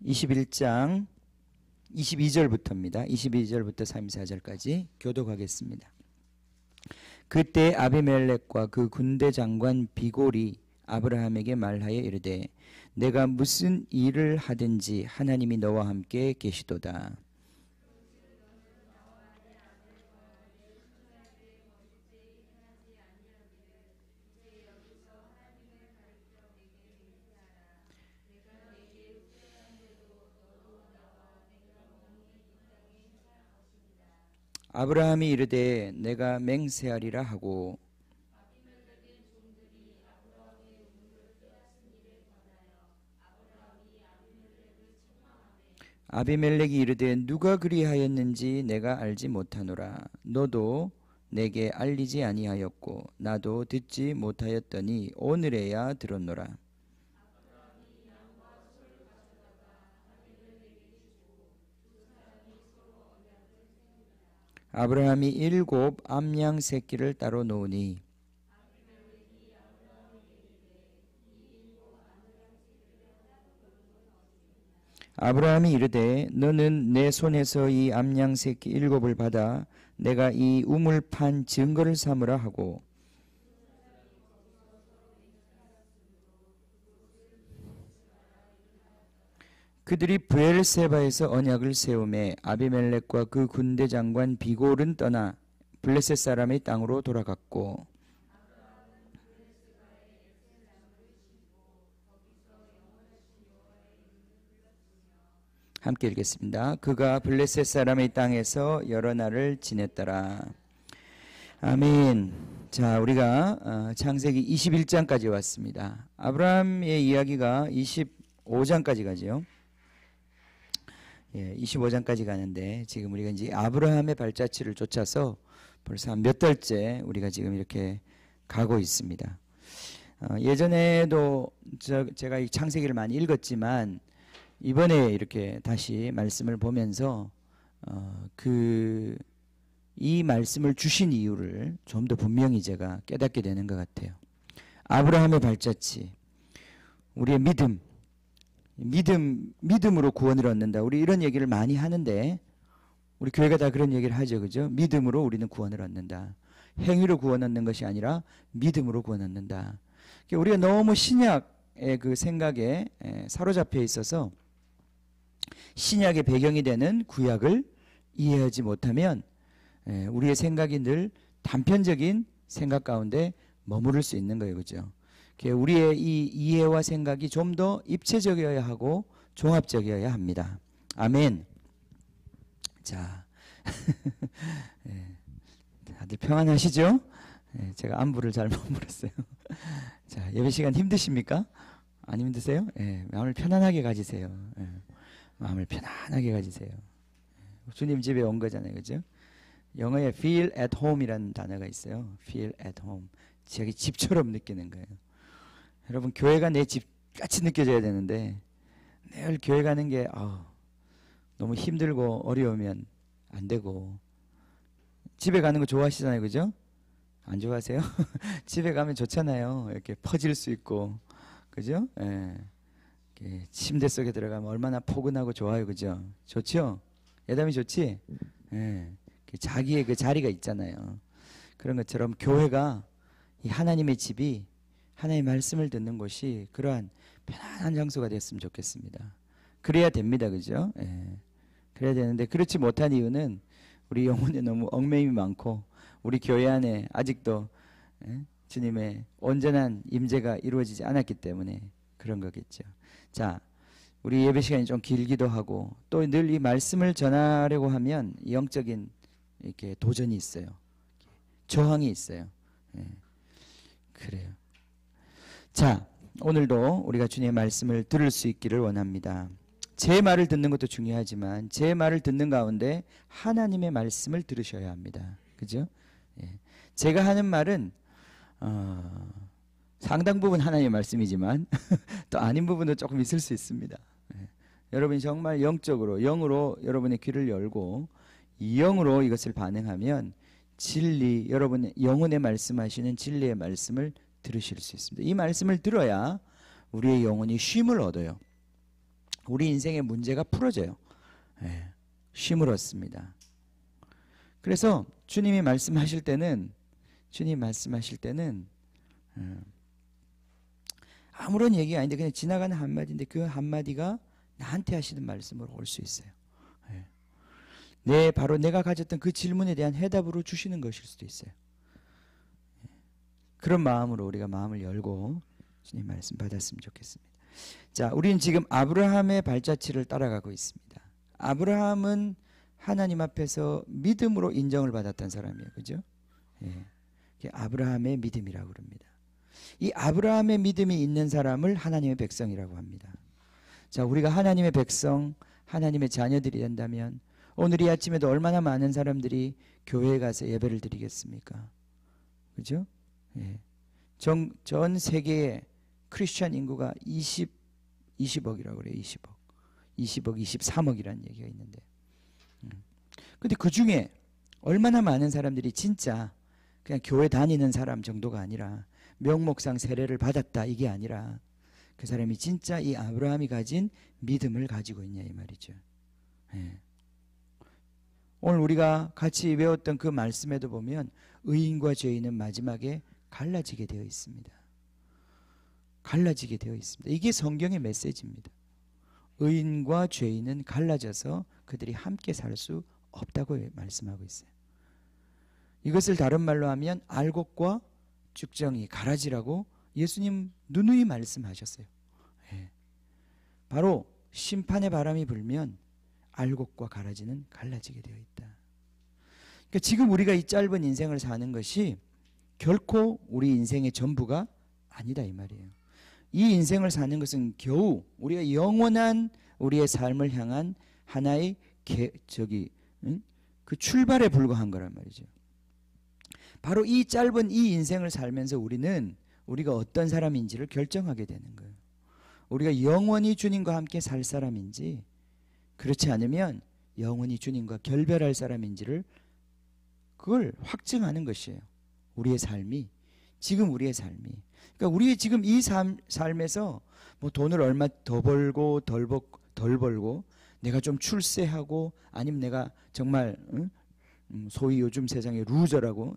21장 22절부터입니다. 22절부터 34절까지 교독하겠습니다. 그때 아비멜렉과 그 군대 장관 비골이 아브라함에게 말하여 이르되 내가 무슨 일을 하든지 하나님이 너와 함께 계시도다. 아브라함이 이르되 내가 맹세하리라 하고 아비멜렉이 이르되 누가 그리하였는지 내가 알지 못하노라. 너도 내게 알리지 아니하였고 나도 듣지 못하였더니 오늘에야 들었노라. 아브라함이 7 암양 새끼를 따로 놓으니 아브라함이 이르되 너는 내 손에서 이 암양 새끼 7을 받아 내가 이 우물 판 증거를 삼으라 하고 그들이 브엘세바에서 언약을 세우매 아비멜렉과 그 군대 장관 비골은 떠나 블레셋 사람의 땅으로 돌아갔고 함께 읽겠습니다. 그가 블레셋 사람의 땅에서 여러 날을 지냈더라. 아멘. 자, 우리가 창세기 21장까지 왔습니다. 아브라함의 이야기가 25장까지 가죠. 예, 25장까지 가는데 지금 우리가 이제 아브라함의 발자취를 쫓아서 벌써 한 몇 달째 우리가 지금 이렇게 가고 있습니다. 예전에도 제가 이 창세기를 많이 읽었지만 이번에 이렇게 다시 말씀을 보면서 이 말씀을 주신 이유를 좀 더 분명히 제가 깨닫게 되는 것 같아요. 아브라함의 발자취, 우리의 믿음으로 구원을 얻는다. 우리 이런 얘기를 많이 하는데 우리 교회가 다 그런 얘기를 하죠. 그죠? 믿음으로 우리는 구원을 얻는다. 행위로 구원 얻는 것이 아니라 믿음으로 구원 얻는다. 우리가 너무 신약의 그 생각에 사로잡혀 있어서 신약의 배경이 되는 구약을 이해하지 못하면 우리의 생각이 늘 단편적인 생각 가운데 머무를 수 있는 거예요. 그죠? 우리의 이 이해와 생각이 좀 더 입체적이어야 하고 종합적이어야 합니다. 아멘. 자, 다들 평안하시죠? 제가 안부를 잘 못 물었어요. 자, 예배 시간 힘드십니까? 안 힘드세요? 마음을 편안하게 가지세요. 마음을 편안하게 가지세요. 주님 집에 온 거잖아요. 그죠? 영어에 feel at home이라는 단어가 있어요. feel at home. 자기 집처럼 느끼는 거예요. 여러분, 교회가 내 집 같이 느껴져야 되는데 늘 교회 가는 게 너무 힘들고 어려우면 안 되고, 집에 가는 거 좋아하시잖아요. 그죠? 안 좋아하세요? 집에 가면 좋잖아요. 이렇게 퍼질 수 있고, 그죠? 이렇게 침대 속에 들어가면 얼마나 포근하고 좋아요. 그죠? 좋죠? 예담이 좋지? 자기의 그 자리가 있잖아요. 그런 것처럼 교회가 이 하나님의 집이, 하나님의 말씀을 듣는 곳이 그러한 편안한 장소가 됐으면 좋겠습니다. 그래야 됩니다. 그죠? 그래야 되는데 그렇지 못한 이유는 우리 영혼에 너무 얽매임이 많고 우리 교회 안에 아직도 주님의 온전한 임재가 이루어지지 않았기 때문에 그런 거겠죠. 자, 우리 예배 시간이 좀 길기도 하고 또 늘 이 말씀을 전하려고 하면 영적인 이렇게 도전이 있어요. 저항이 있어요. 그래요. 자, 오늘도 우리가 주님의 말씀을 들을 수 있기를 원합니다. 제 말을 듣는 것도 중요하지만 제 말을 듣는 가운데 하나님의 말씀을 들으셔야 합니다. 그죠? 제가 하는 말은 상당 부분 하나님의 말씀이지만 또 아닌 부분도 조금 있을 수 있습니다. 여러분이 정말 영적으로, 영으로 여러분의 귀를 열고 영으로 이것을 반응하면 진리, 여러분의 영혼에 말씀하시는 진리의 말씀을 들으실 수 있습니다. 이 말씀을 들어야 우리의 영혼이 쉼을 얻어요. 우리 인생의 문제가 풀어져요. 예, 쉼을 얻습니다. 그래서 주님이 말씀하실 때는 아무런 얘기가 아닌데 그냥 지나가는 한마디인데 그 한마디가 나한테 하시는 말씀으로 올 수 있어요. 바로 내가 가졌던 그 질문에 대한 해답으로 주시는 것일 수도 있어요. 그런 마음으로 우리가 마음을 열고 주님 말씀 받았으면 좋겠습니다. 자, 우리는 지금 아브라함의 발자취를 따라가고 있습니다. 아브라함은 하나님 앞에서 믿음으로 인정을 받았던 사람이에요. 그죠? 예. 아브라함의 믿음이라고 그럽니다. 이 아브라함의 믿음이 있는 사람을 하나님의 백성이라고 합니다. 자, 우리가 하나님의 백성, 하나님의 자녀들이 된다면 오늘 이 아침에도 얼마나 많은 사람들이 교회에 가서 예배를 드리겠습니까? 그죠? 예. 전 세계의 크리스천 인구가 20억이라고 그래요. 20억, 23억이라는 얘기가 있는데. 근데 그 중에 얼마나 많은 사람들이 진짜 그냥 교회 다니는 사람 정도가 아니라 명목상 세례를 받았다 이게 아니라 그 사람이 진짜 이 아브라함이 가진 믿음을 가지고 있냐 이 말이죠. 예. 오늘 우리가 같이 외웠던 그 말씀에도 보면 의인과 죄인은 마지막에 갈라지게 되어 있습니다. 갈라지게 되어 있습니다. 이게 성경의 메시지입니다. 의인과 죄인은 갈라져서 그들이 함께 살 수 없다고 말씀하고 있어요. 이것을 다른 말로 하면 알곡과 쭉정이 가라지라고 예수님 누누이 말씀하셨어요. 예. 바로 심판의 바람이 불면 알곡과 가라지는 갈라지게 되어 있다. 그러니까 지금 우리가 이 짧은 인생을 사는 것이 결코 우리 인생의 전부가 아니다 이 말이에요. 이 인생을 사는 것은 겨우 우리가 영원한 우리의 삶을 향한 하나의 그 출발에 불과한 거란 말이죠. 바로 이 짧은 이 인생을 살면서 우리가 어떤 사람인지를 결정하게 되는 거예요. 우리가 영원히 주님과 함께 살 사람인지 그렇지 않으면 영원히 주님과 결별할 사람인지를 그걸 확증하는 것이에요. 우리의 삶이 지금 우리의 삶이 그러니까 우리의 지금 이 삶에서 뭐 돈을 얼마 더 벌고 덜 벌고 내가 좀 출세하고 아니면 내가 정말 소위 요즘 세상에 루저라고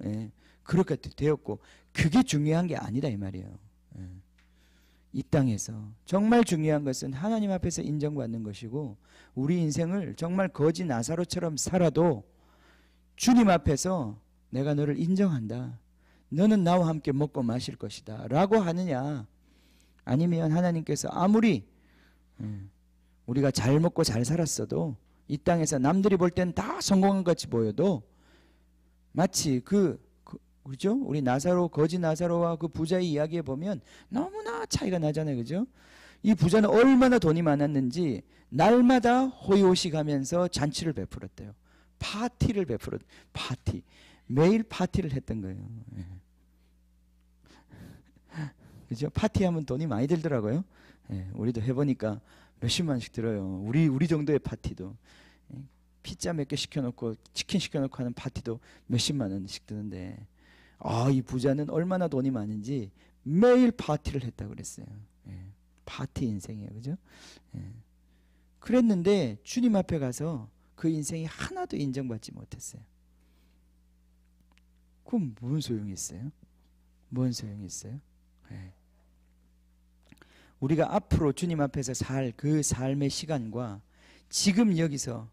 그렇게 되었고 그게 중요한 게 아니다 이 말이에요. 이 땅에서 정말 중요한 것은 하나님 앞에서 인정받는 것이고 우리 인생을 정말 거지 나사로처럼 살아도 주님 앞에서 내가 너를 인정한다. 너는 나와 함께 먹고 마실 것이다 라고 하느냐 아니면 하나님께서 아무리 우리가 잘 먹고 잘 살았어도 이 땅에서 남들이 볼 땐 다 성공한 것 같이 보여도 마치 그죠? 우리 거지 나사로와 그 부자의 이야기에 보면 너무나 차이가 나잖아요. 그죠? 이 부자는 얼마나 돈이 많았는지 날마다 호의호식하면서 잔치를 베풀었대요. 매일 파티를 했던 거예요. 예. 그죠? 파티하면 돈이 많이 들더라고요. 예, 우리도 해보니까 몇십만 원씩 들어요. 우리 정도의 파티도. 예, 피자 몇 개 시켜놓고 치킨 시켜놓고 하는 파티도 몇십만 원씩 드는데 이 부자는 얼마나 돈이 많은지 매일 파티를 했다고 그랬어요. 예, 파티 인생이에요. 그죠? 예. 그랬는데 주님 앞에 가서 그 인생이 하나도 인정받지 못했어요. 그럼 뭔 소용이 있어요? 뭔 소용이 있어요? 예. 우리가 앞으로 주님 앞에서 살 그 삶의 시간과 지금 여기서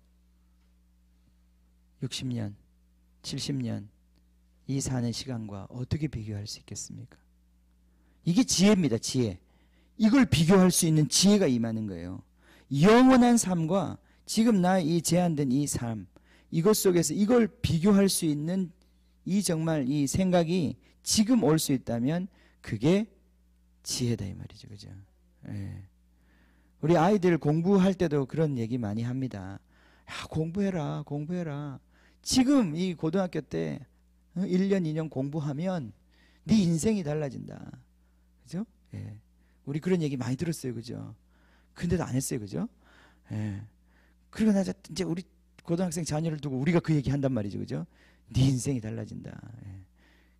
60년, 70년 이 사는 시간과 어떻게 비교할 수 있겠습니까? 이게 지혜입니다. 지혜. 이걸 비교할 수 있는 지혜가 임하는 거예요. 영원한 삶과 지금 나 이 제한된 이 삶 이것 속에서 이걸 비교할 수 있는 정말 이 생각이 지금 올 수 있다면 그게 지혜다 이 말이죠. 그죠? 예. 우리 아이들 공부할 때도 그런 얘기 많이 합니다. 야, 공부해라. 지금 이 고등학교 때 1년, 2년 공부하면 네 인생이 달라진다. 그죠? 예. 우리 그런 얘기 많이 들었어요. 그죠? 근데도 안 했어요. 그죠? 예. 그리고 나 이제 우리 고등학생 자녀를 두고 우리가 그 얘기 한단 말이죠. 그죠? 네 인생이 달라진다. 예.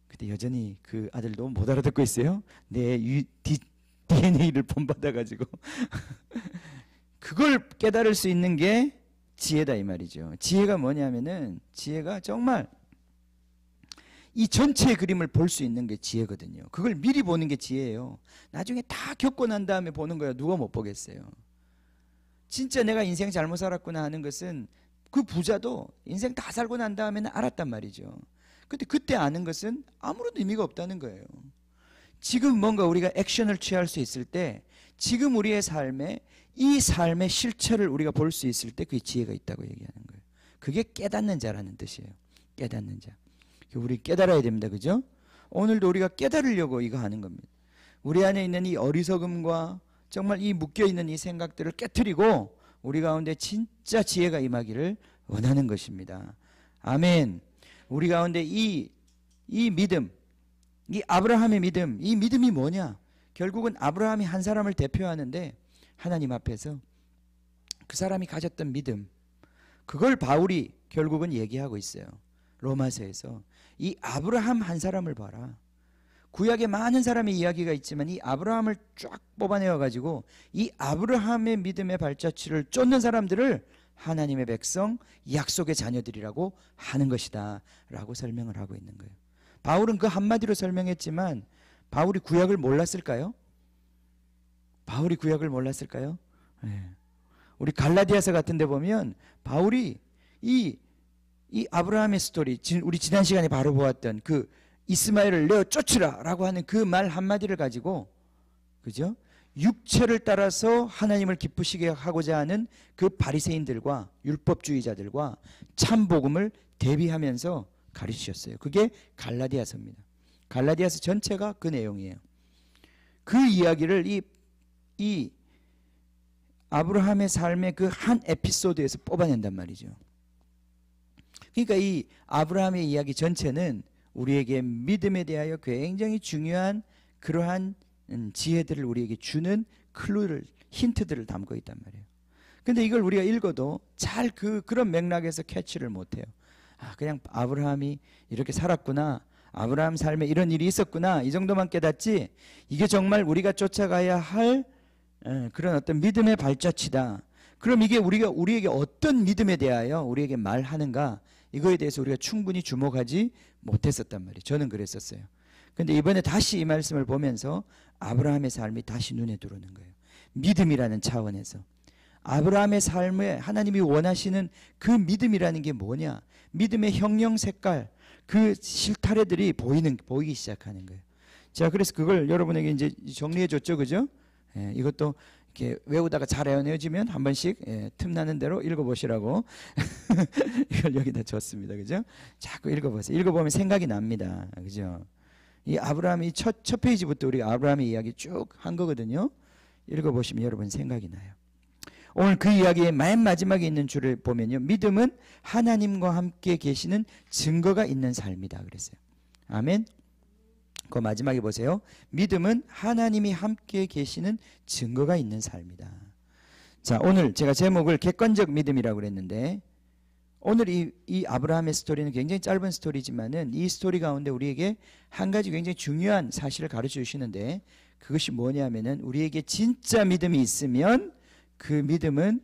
근데 여전히 그 아들도 못 알아듣고 있어요. 내 DNA를 본받아가지고 그걸 깨달을 수 있는 게 지혜다 이 말이죠. 지혜가 뭐냐면은 지혜가 정말 이 전체의 그림을 볼 수 있는 게 지혜거든요. 그걸 미리 보는 게 지혜예요. 나중에 다 겪고 난 다음에 보는 거야. 누가 못 보겠어요. 진짜 내가 인생 잘못 살았구나 하는 것은 그 부자도 인생 다 살고 난 다음에는 알았단 말이죠. 근데 그때 아는 것은 아무런 의미가 없다는 거예요. 지금 뭔가 우리가 액션을 취할 수 있을 때 지금 우리의 삶에 이 삶의 실체를 우리가 볼 수 있을 때 그게 지혜가 있다고 얘기하는 거예요. 그게 깨닫는 자라는 뜻이에요. 깨닫는 자. 우리 깨달아야 됩니다. 그죠? 오늘도 우리가 깨달으려고 이거 하는 겁니다. 우리 안에 있는 이 어리석음과 정말 이 묶여있는 이 생각들을 깨트리고 우리 가운데 진짜 지혜가 임하기를 원하는 것입니다. 아멘. 우리 가운데 이 믿음, 이 아브라함의 믿음, 이 믿음이 뭐냐? 결국은 아브라함이 한 사람을 대표하는데 하나님 앞에서 그 사람이 가졌던 믿음, 그걸 바울이 결국은 얘기하고 있어요. 로마서에서 이 아브라함 한 사람을 봐라. 구약에 많은 사람의 이야기가 있지만 이 아브라함을 쫙 뽑아내어 가지고 이 아브라함의 믿음의 발자취를 쫓는 사람들을 하나님의 백성, 약속의 자녀들이라고 하는 것이다 라고 설명을 하고 있는 거예요. 바울은 그 한마디로 설명했지만 바울이 구약을 몰랐을까요? 바울이 구약을 몰랐을까요? 네. 우리 갈라디아서 같은 데 보면 바울이 이 아브라함의 스토리, 우리 지난 시간에 바로 보았던 그 이스마엘을 내어 쫓으라 라고 하는 그 말 한마디를 가지고, 그죠? 육체를 따라서 하나님을 기쁘시게 하고자 하는 그 바리새인들과 율법주의자들과 참복음을 대비하면서 가르치셨어요. 그게 갈라디아서입니다. 갈라디아서 전체가 그 내용이에요. 그 이야기를 이 아브라함의 삶의 그 한 에피소드에서 뽑아낸단 말이죠. 그러니까 이 아브라함의 이야기 전체는 우리에게 믿음에 대하여 굉장히 중요한 그러한 지혜들을 우리에게 주는 클루를, 힌트들을 담고 있단 말이에요. 근데 이걸 우리가 읽어도 잘 그런 맥락에서 캐치를 못해요. 아, 그냥 아브라함이 이렇게 살았구나, 아브라함 삶에 이런 일이 있었구나, 이 정도만 깨닫지 이게 정말 우리가 쫓아가야 할 그런 어떤 믿음의 발자취다. 그럼 이게 우리에게 어떤 믿음에 대하여 우리에게 말하는가, 이거에 대해서 우리가 충분히 주목하지 못했었단 말이에요. 저는 그랬었어요. 근데 이번에 다시 이 말씀을 보면서 아브라함의 삶이 다시 눈에 들어오는 거예요. 믿음이라는 차원에서 아브라함의 삶에 하나님이 원하시는 그 믿음이라는 게 뭐냐, 믿음의 형형 색깔, 그 실타래들이 보이기 시작하는 거예요. 자, 그래서 그걸 여러분에게 이제 정리해 줬죠, 그죠? 이것도 이렇게 외우다가 잘 외워내어지면 한 번씩 틈나는 대로 읽어보시라고 이걸 여기다 줬습니다. 그죠? 자꾸 읽어보세요. 읽어보면 생각이 납니다. 그죠? 이 아브라함이 첫 페이지부터 우리가 아브라함의 이야기 쭉 한 거거든요. 읽어보시면 여러분 생각이 나요. 오늘 그 이야기의 맨 마지막에 있는 줄을 보면요, 믿음은 하나님과 함께 계시는 증거가 있는 삶이다 그랬어요. 아멘. 그 마지막에 보세요. 믿음은 하나님이 함께 계시는 증거가 있는 삶이다. 자, 오늘 제가 제목을 객관적 믿음이라고 그랬는데, 오늘 이 아브라함의 스토리는 굉장히 짧은 스토리지만은 이 스토리 가운데 우리에게 한 가지 굉장히 중요한 사실을 가르쳐 주시는데, 그것이 뭐냐면은 우리에게 진짜 믿음이 있으면 그 믿음은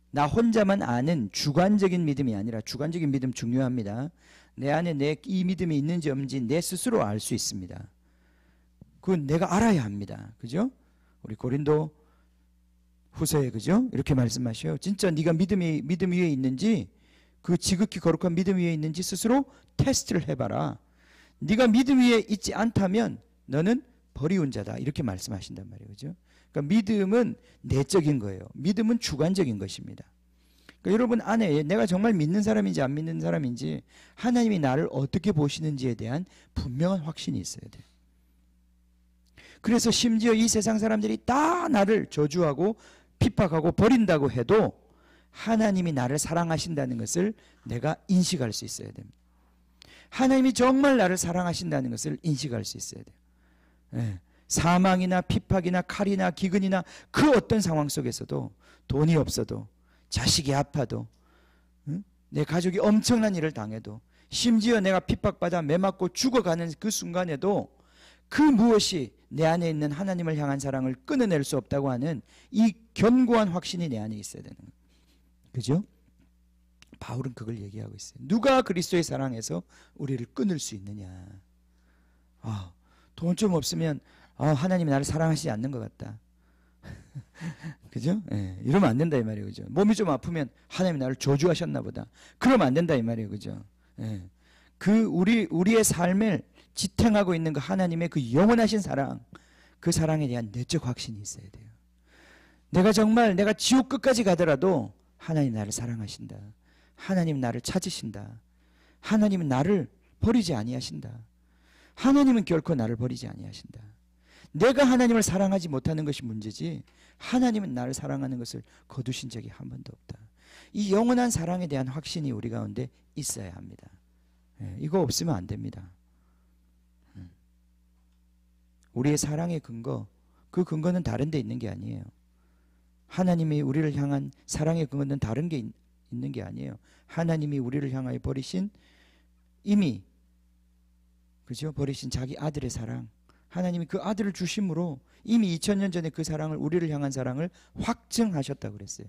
나 혼자만 아는 주관적인 믿음이 아니라, 주관적인 믿음 중요합니다. 내 안에 이 믿음이 있는지 없는지 내 스스로 알 수 있습니다. 그건 내가 알아야 합니다. 그죠? 우리 고린도 후서에, 그죠? 이렇게 말씀하셔요. 진짜 네가 믿음 위에 있는지, 그 지극히 거룩한 믿음 위에 있는지 스스로 테스트를 해봐라. 네가 믿음 위에 있지 않다면 너는 버리운 자다. 이렇게 말씀하신단 말이에요. 그죠? 그러니까 믿음은 내적인 거예요. 믿음은 주관적인 것입니다. 그러니까 여러분 안에 내가 정말 믿는 사람인지 안 믿는 사람인지, 하나님이 나를 어떻게 보시는지에 대한 분명한 확신이 있어야 돼요. 그래서 심지어 이 세상 사람들이 다 나를 저주하고 핍박하고 버린다고 해도 하나님이 나를 사랑하신다는 것을 내가 인식할 수 있어야 됩니다. 하나님이 정말 나를 사랑하신다는 것을 인식할 수 있어야 돼요. 네. 사망이나 핍박이나 칼이나 기근이나 그 어떤 상황 속에서도, 돈이 없어도, 자식이 아파도, 내 가족이 엄청난 일을 당해도, 심지어 내가 핍박받아 매맞고 죽어가는 그 순간에도 그 무엇이 내 안에 있는 하나님을 향한 사랑을 끊어낼 수 없다고 하는 이 견고한 확신이 내 안에 있어야 되는 거예요. 그죠? 바울은 그걸 얘기하고 있어요. 누가 그리스도의 사랑에서 우리를 끊을 수 있느냐. 돈 좀 없으면 하나님이 나를 사랑하시지 않는 것 같다. 그죠? 예, 이러면 안 된다 이 말이에요. 그죠? 몸이 좀 아프면 하나님이 나를 저주하셨나 보다. 그러면 안 된다 이 말이에요. 그죠? 예. 우리의 삶을 지탱하고 있는 그 하나님의 그 영원하신 사랑, 그 사랑에 대한 내적 확신이 있어야 돼요. 내가 지옥 끝까지 가더라도 하나님 나를 사랑하신다. 하나님 나를 찾으신다. 하나님은 나를 버리지 아니하신다. 하나님은 결코 나를 버리지 아니하신다. 내가 하나님을 사랑하지 못하는 것이 문제지 하나님은 나를 사랑하는 것을 거두신 적이 한 번도 없다. 이 영원한 사랑에 대한 확신이 우리 가운데 있어야 합니다. 이거 없으면 안 됩니다. 우리의 사랑의 근거, 그 근거는 다른 데 있는 게 아니에요. 하나님이 우리를 향한 사랑의 근거는 다른 게 있는 게 아니에요. 하나님이 우리를 향하여 버리신 이미 그죠? 버리신 자기 아들의 사랑, 하나님이 그 아들을 주심으로 이미 2000년 전에 그 사랑을 우리를 향한 사랑을 확증하셨다고 그랬어요.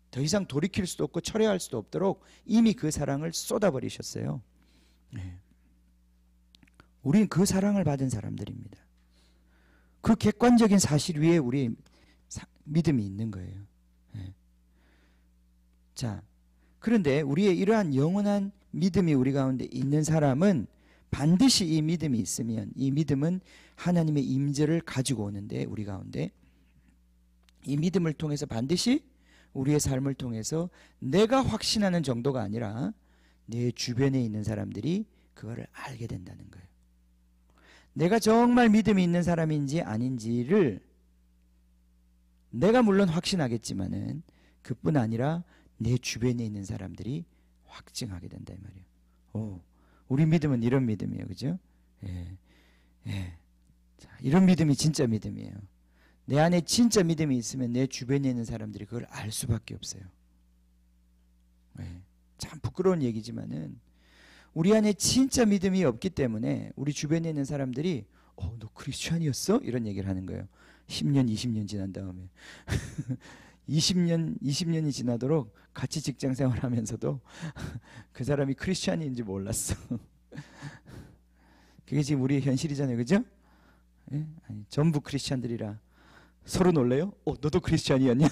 더 이상 돌이킬 수도 없고 철회할 수도 없도록 이미 그 사랑을 쏟아버리셨어요. 우리는 그 사랑을 받은 사람들입니다. 그 객관적인 사실 위에 우리의 믿음이 있는 거예요. 자, 그런데 우리의 이러한 영원한 믿음이 우리 가운데 있는 사람은 반드시 이 믿음이 있으면 이 믿음은 하나님의 임재를 가지고 오는데 우리 가운데 이 믿음을 통해서 반드시 우리의 삶을 통해서 내가 확신하는 정도가 아니라 내 주변에 있는 사람들이 그거를 알게 된다는 거예요. 내가 정말 믿음이 있는 사람인지 아닌지를 내가 물론 확신하겠지만은 그뿐 아니라 내 주변에 있는 사람들이 확증하게 된다 이 말이에요. 우리 믿음은 이런 믿음이에요. 그죠? 자, 이런 믿음이 진짜 믿음이에요. 내 안에 진짜 믿음이 있으면 내 주변에 있는 사람들이 그걸 알 수밖에 없어요. 참 부끄러운 얘기지만은 우리 안에 진짜 믿음이 없기 때문에 우리 주변에 있는 사람들이 너 크리스찬이었어? 이런 얘기를 하는 거예요. 10년, 20년 지난 다음에 20년이 지나도록 같이 직장 생활하면서도 그 사람이 크리스찬인지 몰랐어. 그게 지금 우리의 현실이잖아요. 그죠? 아니, 전부 크리스찬들이라 서로 놀래요? 너도 크리스찬이었냐?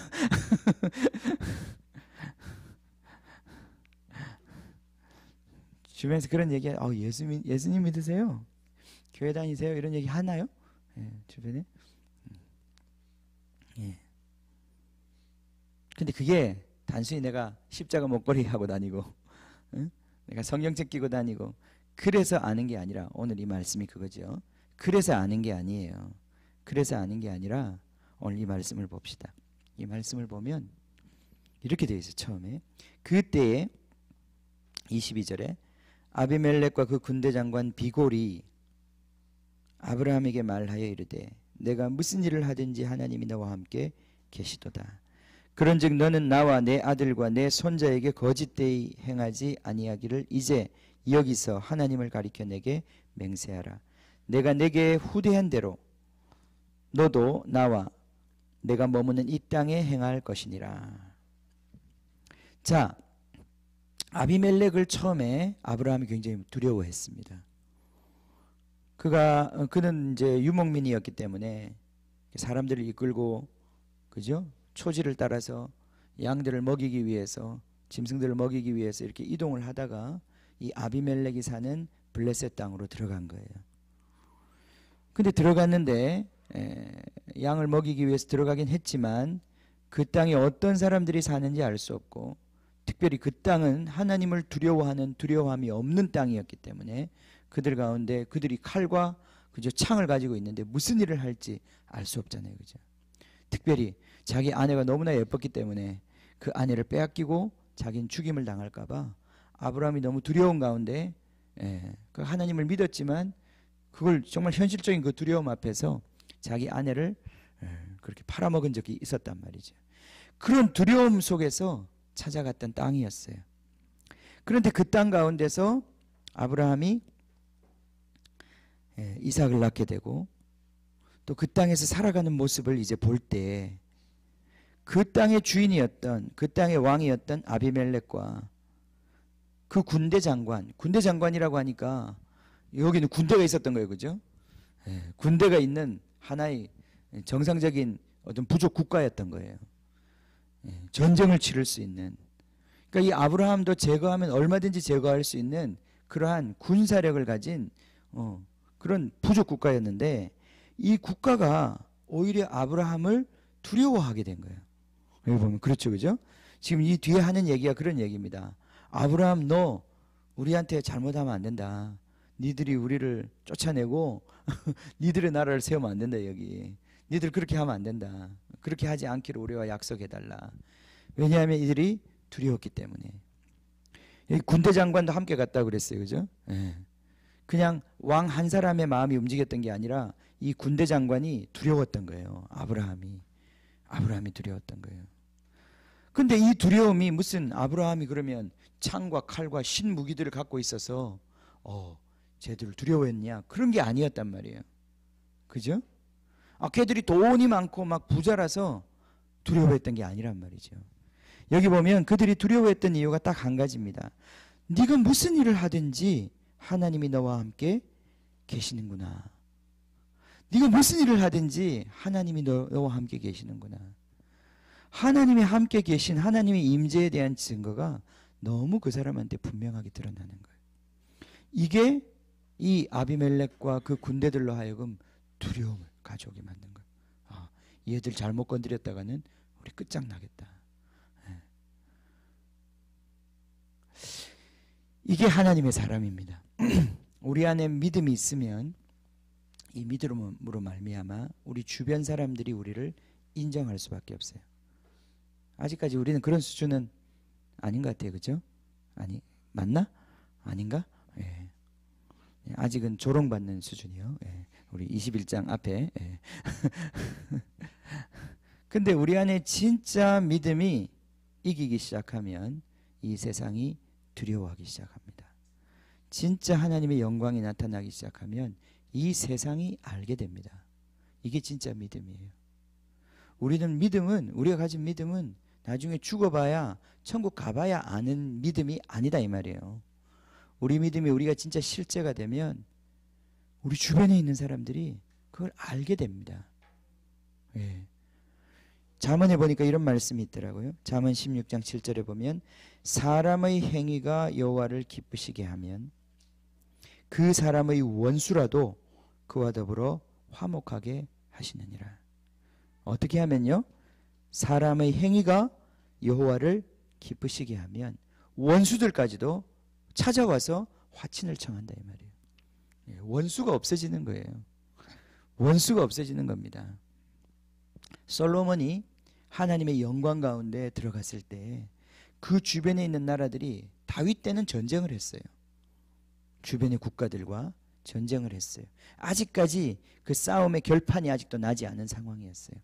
주변에서 그런 얘기, 예수님 믿으세요? 교회 다니세요? 이런 얘기 하나요? 주변에? 근데 그게 단순히 내가 십자가 목걸이 하고 다니고 내가 성경책 끼고 다니고 그래서 아는 게 아니라 오늘 이 말씀이 그거죠. 그래서 아는 게 아니에요. 그래서 아는 게 아니라 오늘 이 말씀을 봅시다. 이 말씀을 보면 이렇게 되어 있어요. 처음에 그때에 22절에 아비멜렉과 그 군대 장관 비골이 아브라함에게 말하여 이르되 내가 무슨 일을 하든지 하나님이 너와 함께 계시도다. 그런즉 너는 나와 내 아들과 내 손자에게 거짓되이 행하지 아니하기를 이제 여기서 하나님을 가리켜 내게 맹세하라. 내가 내게 후대한 대로 너도 나와 내가 머무는 이 땅에 행할 것이니라. 자, 아비멜렉을 처음에 아브라함이 굉장히 두려워했습니다. 그는 이제 유목민이었기 때문에 사람들을 이끌고 그죠? 초지를 따라서 양들을 먹이기 위해서 짐승들을 먹이기 위해서 이렇게 이동을 하다가 이 아비멜렉이 사는 블레셋 땅으로 들어간 거예요. 근데 들어갔는데 양을 먹이기 위해서 들어가긴 했지만 그 땅에 어떤 사람들이 사는지 알 수 없고 특별히 그 땅은 하나님을 두려워하는 두려움이 없는 땅이었기 때문에 그들 가운데 그들이 칼과 그저 창을 가지고 있는데 무슨 일을 할지 알 수 없잖아요. 그죠? 특별히 자기 아내가 너무나 예뻤기 때문에 그 아내를 빼앗기고 자기는 죽임을 당할까 봐 아브라함이 너무 두려운 가운데 그 하나님을 믿었지만 그걸 정말 현실적인 그 두려움 앞에서 자기 아내를 그렇게 팔아먹은 적이 있었단 말이죠. 그런 두려움 속에서 찾아갔던 땅이었어요. 그런데 그 땅 가운데서 아브라함이 이삭을 낳게 되고 또 그 땅에서 살아가는 모습을 이제 볼 때 그 땅의 주인이었던, 그 땅의 왕이었던 아비멜렉과 그 군대 장관이라고 하니까 여기는 군대가 있었던 거예요. 그죠? 예, 군대가 있는 하나의 정상적인 어떤 부족 국가였던 거예요. 예, 전쟁을 치를 수 있는. 그러니까 이 아브라함도 제거하면 얼마든지 제거할 수 있는 그러한 군사력을 가진 그런 부족 국가였는데 이 국가가 오히려 아브라함을 두려워하게 된 거예요. 여기 보면 그렇죠. 그죠? 지금 이 뒤에 하는 얘기가 그런 얘기입니다. 아브라함 너 우리한테 잘못하면 안 된다. 니들이 우리를 쫓아내고 니들의 나라를 세우면 안 된다. 여기 니들 그렇게 하면 안 된다. 그렇게 하지 않기로 우리와 약속해달라. 왜냐하면 이들이 두려웠기 때문에. 여기 군대 장관도 함께 갔다고 그랬어요. 그죠? 예. 그냥 왕 한 사람의 마음이 움직였던 게 아니라 이 군대 장관이 두려웠던 거예요. 아브라함이 두려웠던 거예요. 근데 이 두려움이 무슨 아브라함이 그러면 창과 칼과 신무기들을 갖고 있어서 쟤들을 두려워했냐? 그런 게 아니었단 말이에요. 그죠? 걔들이 돈이 많고 막 부자라서 두려워했던 게 아니란 말이죠. 여기 보면 그들이 두려워했던 이유가 딱 한 가지입니다. 네가 무슨 일을 하든지 하나님이 너와 함께 계시는구나. 네가 무슨 일을 하든지 하나님이 너와 함께 계시는구나. 하나님이 함께 계신 하나님의 임재에 대한 증거가 너무 그 사람한테 분명하게 드러나는 거예요. 이게 이 아비멜렉과 그 군대들로 하여금 두려움을 가져오게 만든 거예요. 얘들 잘못 건드렸다가는 우리 끝장나겠다. 이게 하나님의 사람입니다. 우리 안에 믿음이 있으면 이 믿음으로 말미암아 우리 주변 사람들이 우리를 인정할 수밖에 없어요. 아직까지 우리는 그런 수준은 아닌 것 같아요. 그죠? 아니, 맞나? 아닌가? 예. 아직은 조롱받는 수준이요. 예. 우리 21장 앞에. 예. 근데 우리 안에 진짜 믿음이 이기기 시작하면 이 세상이 두려워하기 시작합니다. 진짜 하나님의 영광이 나타나기 시작하면 이 세상이 알게 됩니다. 이게 진짜 믿음이에요. 우리가 가진 믿음은 나중에 죽어봐야 천국 가봐야 아는 믿음이 아니다 이 말이에요. 우리 믿음이 우리가 진짜 실제가 되면 우리 주변에 있는 사람들이 그걸 알게 됩니다. 예. 잠언에 보니까 이런 말씀이 있더라고요. 잠언 16장 7절에 보면 사람의 행위가 여호와를 기쁘시게 하면 그 사람의 원수라도 그와 더불어 화목하게 하시느니라. 어떻게 하면요? 사람의 행위가 여호와를 기쁘시게 하면 원수들까지도 찾아와서 화친을 청한다 이 말이에요. 원수가 없어지는 거예요. 원수가 없어지는 겁니다. 솔로몬이 하나님의 영광 가운데 들어갔을 때 그 주변에 있는 나라들이 다윗 때는 전쟁을 했어요. 주변의 국가들과 전쟁을 했어요. 아직까지 그 싸움의 결판이 아직도 나지 않은 상황이었어요.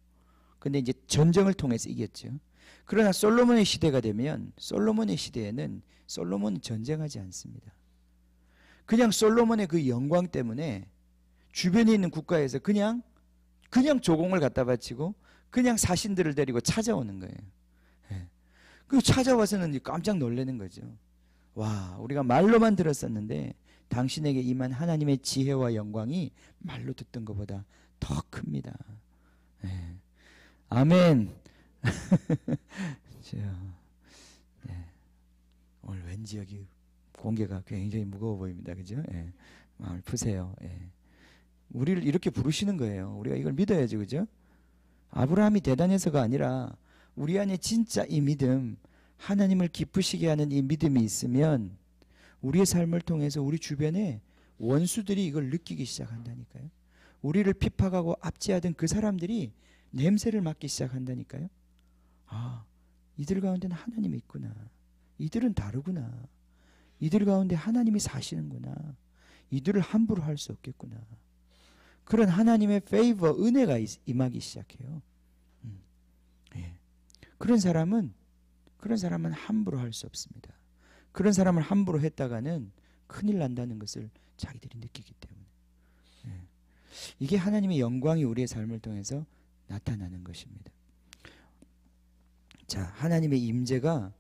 근데 이제 전쟁을 통해서 이겼죠. 그러나 솔로몬의 시대가 되면 솔로몬의 시대에는 솔로몬은 전쟁하지 않습니다. 그냥 솔로몬의 그 영광 때문에 주변에 있는 국가에서 그냥 조공을 갖다 바치고 그냥 사신들을 데리고 찾아오는 거예요. 예. 그 찾아와서는 깜짝 놀라는 거죠. 와, 우리가 말로만 들었었는데 당신에게 임한 하나님의 지혜와 영광이 말로 듣던 것보다 더 큽니다. 예. 아멘. 네. 오늘 왠지 여기 공개가 굉장히 무거워 보입니다. 그죠? 예. 마음을 푸세요. 예. 우리를 이렇게 부르시는 거예요. 우리가 이걸 믿어야지. 그죠? 아브라함이 대단해서가 아니라 우리 안에 진짜 이 믿음, 하나님을 기쁘시게 하는 이 믿음이 있으면 우리의 삶을 통해서 우리 주변에 원수들이 이걸 느끼기 시작한다니까요. 우리를 핍박하고 압제하던 그 사람들이 냄새를 맡기 시작한다니까요. 이들 가운데는 하나님이 있구나. 이들은 다르구나. 이들 가운데 하나님이 사시는구나. 이들을 함부로 할 수 없겠구나. 그런 하나님의 페이버, 은혜가 임하기 시작해요. 예. 그런 사람은 함부로 할 수 없습니다. 그런 사람을 함부로 했다가는 큰일 난다는 것을 자기들이 느끼기 때문에. 예. 이게 하나님의 영광이 우리의 삶을 통해서 나타나는 것입니다. 자, 하나님의 임재가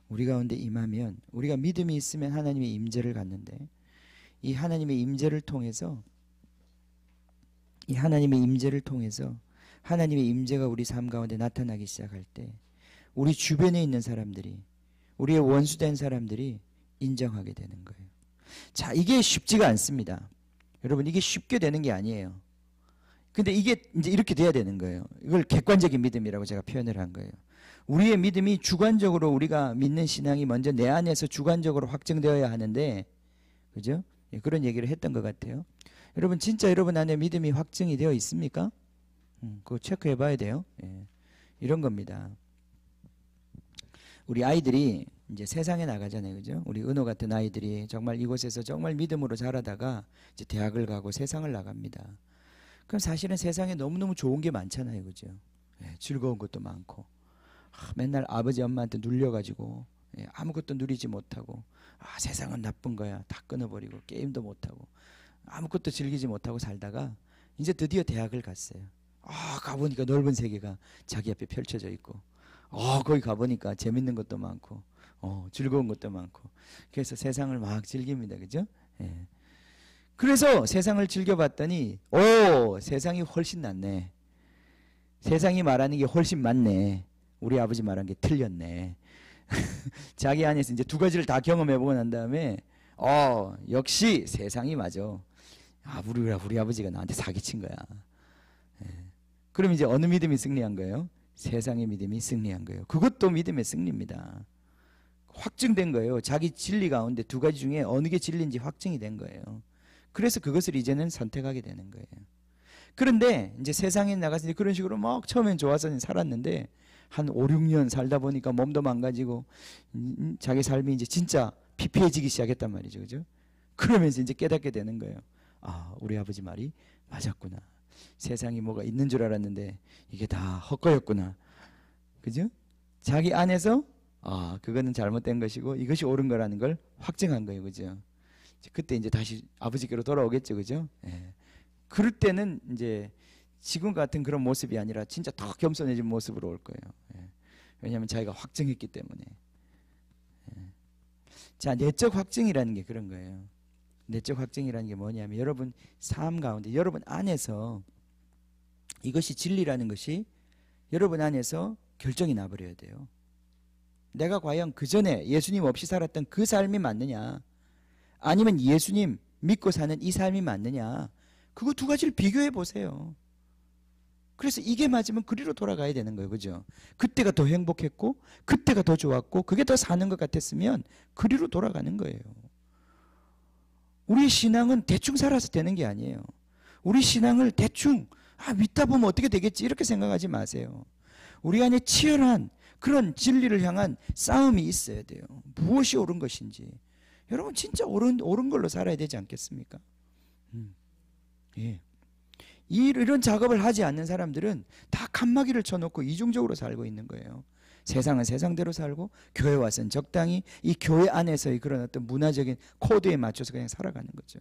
우리 가운데 임하면, 우리가 믿음이 있으면 하나님의 임재를 갖는데, 이 하나님의 임재를 통해서 하나님의 임재가 우리 삶 가운데 나타나기 시작할 때 우리 주변에 있는 사람들이, 우리의 원수된 사람들이 인정하게 되는 거예요. 자, 이게 쉽지가 않습니다. 여러분, 이게 쉽게 되는 게 아니에요. 근데 이게 이제 이렇게 돼야 되는 거예요. 이걸 객관적인 믿음이라고 제가 표현을 한 거예요. 우리의 믿음이 주관적으로, 우리가 믿는 신앙이 먼저 내 안에서 주관적으로 확증되어야 하는데, 그죠? 예, 그런 얘기를 했던 것 같아요. 여러분, 진짜 여러분 안에 믿음이 확증이 되어 있습니까? 그거 체크해 봐야 돼요. 예, 이런 겁니다. 우리 아이들이 이제 세상에 나가잖아요. 그죠? 우리 은호 같은 아이들이 정말 이곳에서 정말 믿음으로 자라다가 이제 대학을 가고 세상을 나갑니다. 그럼 사실은 세상에 너무너무 좋은 게 많잖아요. 그죠? 예, 즐거운 것도 많고. 맨날 아버지 엄마한테 눌려가지고 아무것도 누리지 못하고, 세상은 나쁜 거야 다 끊어버리고 게임도 못하고 아무것도 즐기지 못하고 살다가 이제 드디어 대학을 갔어요. 가보니까 넓은 세계가 자기 앞에 펼쳐져 있고, 거기 가보니까 재밌는 것도 많고, 즐거운 것도 많고, 그래서 세상을 막 즐깁니다. 그죠? 예. 그래서 세상을 즐겨봤더니 세상이 훨씬 낫네, 세상이 말하는 게 훨씬 맞네, 우리 아버지 말한 게 틀렸네. 자기 안에서 이제 두 가지를 다 경험해보고 난 다음에 역시 세상이 맞아. 우리 아버지가 나한테 사기친 거야. 예. 그럼 이제 어느 믿음이 승리한 거예요? 세상의 믿음이 승리한 거예요. 그것도 믿음의 승리입니다. 확증된 거예요. 자기 진리 가운데 두 가지 중에 어느 게 진리인지 확증이 된 거예요. 그래서 그것을 이제는 선택하게 되는 거예요. 그런데 이제 세상에 나가서 이제 그런 식으로 막 처음엔 좋아서 살았는데 한 5, 6년 살다 보니까 몸도 망가지고 자기 삶이 이제 진짜 피폐해지기 시작했단 말이죠. 그죠? 그러면서 이제 깨닫게 되는 거예요. 우리 아버지 말이 맞았구나. 세상이 뭐가 있는 줄 알았는데 이게 다 헛거였구나. 그죠? 자기 안에서 그거는 잘못된 것이고 이것이 옳은 거라는 걸 확증한 거예요. 그죠? 그때 이제 다시 아버지께로 돌아오겠죠. 그죠? 예. 그럴 때는 이제 지금 같은 그런 모습이 아니라 진짜 더 겸손해진 모습으로 올 거예요. 예. 왜냐하면 자기가 확증했기 때문에. 예. 자, 내적 확증이라는 게 그런 거예요. 내적 확증이라는 게 뭐냐면 여러분 삶 가운데, 여러분 안에서 이것이 진리라는 것이 여러분 안에서 결정이 나버려야 돼요. 내가 과연 그 전에 예수님 없이 살았던 그 삶이 맞느냐, 아니면 예수님 믿고 사는 이 삶이 맞느냐, 그거 두 가지를 비교해 보세요. 그래서 이게 맞으면 그리로 돌아가야 되는 거예요. 그죠? 그때가 더 행복했고 그때가 더 좋았고 그게 더 사는 것 같았으면 그리로 돌아가는 거예요. 우리 신앙은 대충 살아서 되는 게 아니에요. 우리 신앙을 대충 믿다 보면 어떻게 되겠지 이렇게 생각하지 마세요. 우리 안에 치열한 그런 진리를 향한 싸움이 있어야 돼요. 무엇이 옳은 것인지. 여러분 진짜 옳은 걸로 살아야 되지 않겠습니까? 예. 이런 작업을 하지 않는 사람들은 다 칸막이를 쳐놓고 이중적으로 살고 있는 거예요. 세상은 세상대로 살고 교회 와서는 적당히 이 교회 안에서의 그런 어떤 문화적인 코드에 맞춰서 그냥 살아가는 거죠.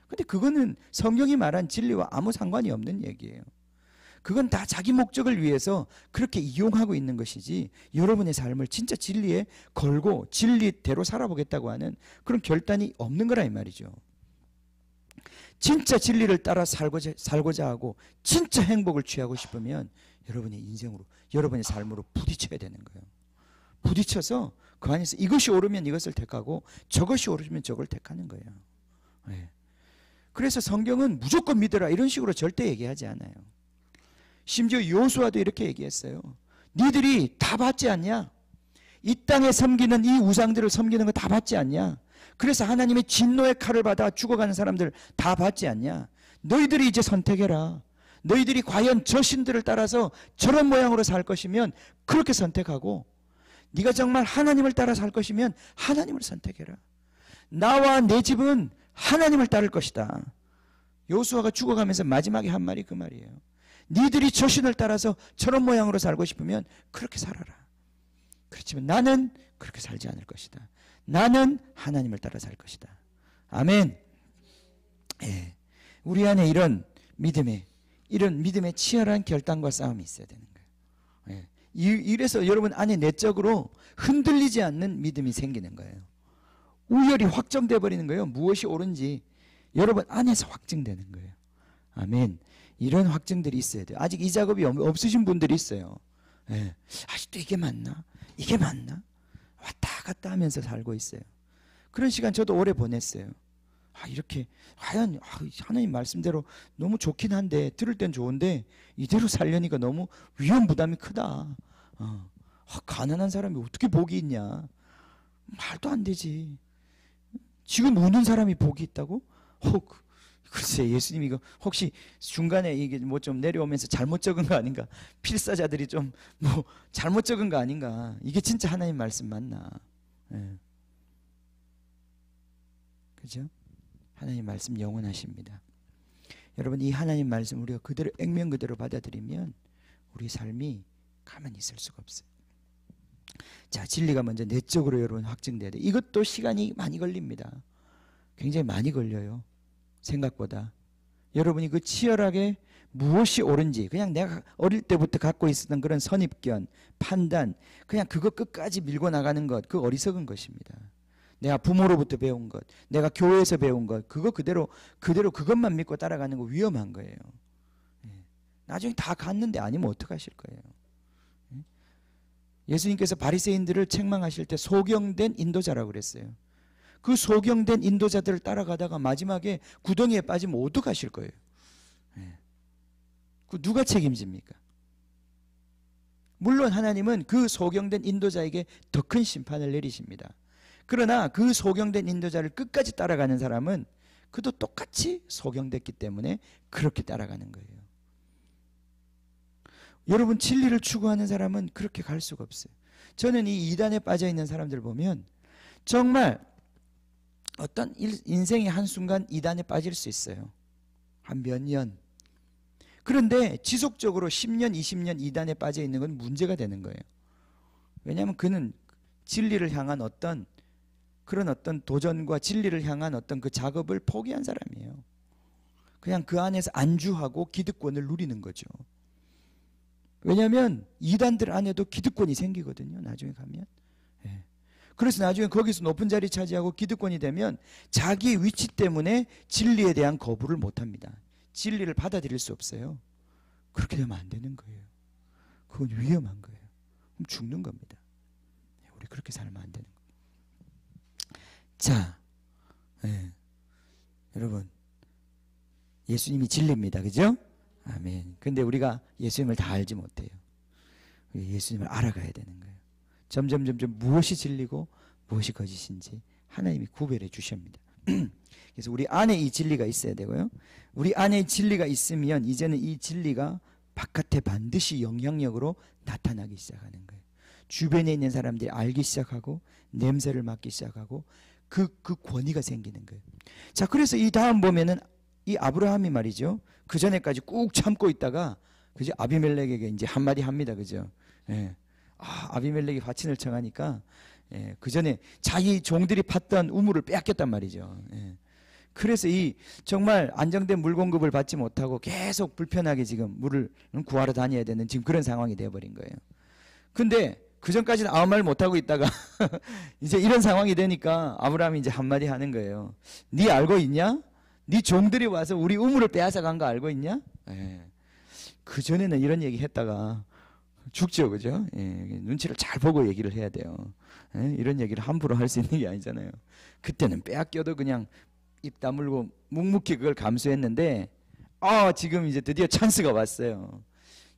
근데 그거는 성경이 말한 진리와 아무 상관이 없는 얘기예요. 그건 다 자기 목적을 위해서 그렇게 이용하고 있는 것이지 여러분의 삶을 진짜 진리에 걸고 진리대로 살아보겠다고 하는 그런 결단이 없는 거라 이 말이죠. 진짜 진리를 따라 살고자 하고 진짜 행복을 취하고 싶으면 여러분의 인생으로, 여러분의 삶으로 부딪혀야 되는 거예요. 부딪혀서 그 안에서 이것이 옳으면 이것을 택하고 저것이 옳으면 저걸 택하는 거예요. 네. 그래서 성경은 무조건 믿어라 이런 식으로 절대 얘기하지 않아요. 심지어 여호수아도 이렇게 얘기했어요. 니들이 다 받지 않냐? 이 땅에 섬기는 이 우상들을 섬기는 거 다 받지 않냐? 그래서 하나님의 진노의 칼을 받아 죽어가는 사람들 다 받지 않냐? 너희들이 이제 선택해라. 너희들이 과연 저 신들을 따라서 저런 모양으로 살 것이면 그렇게 선택하고, 네가 정말 하나님을 따라 살 것이면 하나님을 선택해라. 나와 내 집은 하나님을 따를 것이다. 여호수아가 죽어가면서 마지막에 한 말이 그 말이에요. 니들이 저 신을 따라서 저런 모양으로 살고 싶으면 그렇게 살아라. 그렇지만 나는 그렇게 살지 않을 것이다. 나는 하나님을 따라 살 것이다. 아멘. 예. 우리 안에 이런 믿음에, 이런 믿음의 치열한 결단과 싸움이 있어야 되는 거예요. 예. 이래서 여러분 안에 내적으로 흔들리지 않는 믿음이 생기는 거예요. 우열이 확정돼 버리는 거예요. 무엇이 옳은지 여러분 안에서 확증되는 거예요. 아멘. 이런 확증들이 있어야 돼요. 아직 이 작업이 없으신 분들이 있어요. 예. 아직도 이게 맞나? 이게 맞나? 왔다 갔다 하면서 살고 있어요. 그런 시간 저도 오래 보냈어요. 이렇게 과연 하나님 말씀대로 너무 좋긴 한데, 들을 땐 좋은데 이대로 살려니까 너무 위험 부담이 크다. 가난한 사람이 어떻게 복이 있냐? 말도 안 되지. 지금 우는 사람이 복이 있다고? 글쎄, 예수님 이거 혹시 중간에 이게 뭐 좀 내려오면서 잘못 적은 거 아닌가? 필사자들이 좀 뭐 잘못 적은 거 아닌가? 이게 진짜 하나님 말씀 맞나? 예. 그죠? 하나님 말씀 영원하십니다. 여러분, 이 하나님 말씀 우리가 그대로 액면 그대로 받아들이면 우리 삶이 가만히 있을 수가 없어요. 자, 진리가 먼저 내적으로 여러분 확증돼야 돼. 이것도 시간이 많이 걸립니다. 굉장히 많이 걸려요. 생각보다. 여러분이 그 치열하게 무엇이 옳은지, 그냥 내가 어릴 때부터 갖고 있었던 그런 선입견, 판단, 그냥 그거 끝까지 밀고 나가는 것, 그 어리석은 것입니다. 내가 부모로부터 배운 것, 내가 교회에서 배운 것, 그거 그대로 그것만 믿고 따라가는 거 위험한 거예요. 나중에 다 갔는데 아니면 어떡하실 거예요? 예수님께서 바리새인들을 책망하실 때 소경된 인도자라고 그랬어요. 그 소경된 인도자들을 따라가다가 마지막에 구덩이에 빠지면 어떡하실 거예요? 그 누가 책임집니까? 물론 하나님은 그 소경된 인도자에게 더 큰 심판을 내리십니다. 그러나 그 소경된 인도자를 끝까지 따라가는 사람은 그도 똑같이 소경됐기 때문에 그렇게 따라가는 거예요. 여러분, 진리를 추구하는 사람은 그렇게 갈 수가 없어요. 저는 이 이단에 빠져 있는 사람들 보면 정말 어떤 인생의 한순간 이단에 빠질 수 있어요. 한 몇 년. 그런데 지속적으로 10년, 20년 이단에 빠져 있는 건 문제가 되는 거예요. 왜냐하면 그는 진리를 향한 어떤 도전과 진리를 향한 어떤 그 작업을 포기한 사람이에요. 그냥 그 안에서 안주하고 기득권을 누리는 거죠. 왜냐하면 이단들 안에도 기득권이 생기거든요. 나중에 가면. 그래서 나중에 거기서 높은 자리 차지하고 기득권이 되면 자기 위치 때문에 진리에 대한 거부를 못합니다. 진리를 받아들일 수 없어요. 그렇게 되면 안 되는 거예요. 그건 위험한 거예요. 그럼 죽는 겁니다. 우리 그렇게 살면 안 되는 거예요. 자, 여러분, 예수님이 진리입니다. 그죠? 아멘. 근데 우리가 예수님을 다 알지 못해요. 예수님을 알아가야 되는 거예요. 점점 무엇이 진리고 무엇이 거짓인지 하나님이 구별해 주십니다. 그래서 우리 안에 이 진리가 있어야 되고요. 우리 안에 진리가 있으면 이제는 이 진리가 바깥에 반드시 영향력으로 나타나기 시작하는 거예요. 주변에 있는 사람들이 알기 시작하고 냄새를 맡기 시작하고 그 권위가 생기는 거예요. 자, 그래서 이 다음 보면은 이 아브라함이 말이죠. 그 전에까지 꾹 참고 있다가 그죠? 아비멜렉에게 이제 한마디 합니다. 그죠? 아비멜렉이 화친을 청하니까 그 전에 자기 종들이 팠던 우물을 빼앗겼단 말이죠. 그래서 이 정말 안정된 물 공급을 받지 못하고 계속 불편하게 지금 물을 구하러 다녀야 되는 지금 그런 상황이 되어버린 거예요. 근데 그 전까지는 아무 말 못하고 있다가 이제 이런 상황이 되니까 아브라함이 이제 한마디 하는 거예요. 네 알고 있냐? 네 종들이 와서 우리 우물을 빼앗아 간 거 알고 있냐? 그 전에는 이런 얘기 했다가 죽죠, 그죠? 눈치를 잘 보고 얘기를 해야 돼요. 이런 얘기를 함부로 할 수 있는 게 아니잖아요. 그때는 빼앗겨도 그냥 입 다물고 묵묵히 그걸 감수했는데, 지금 이제 드디어 찬스가 왔어요.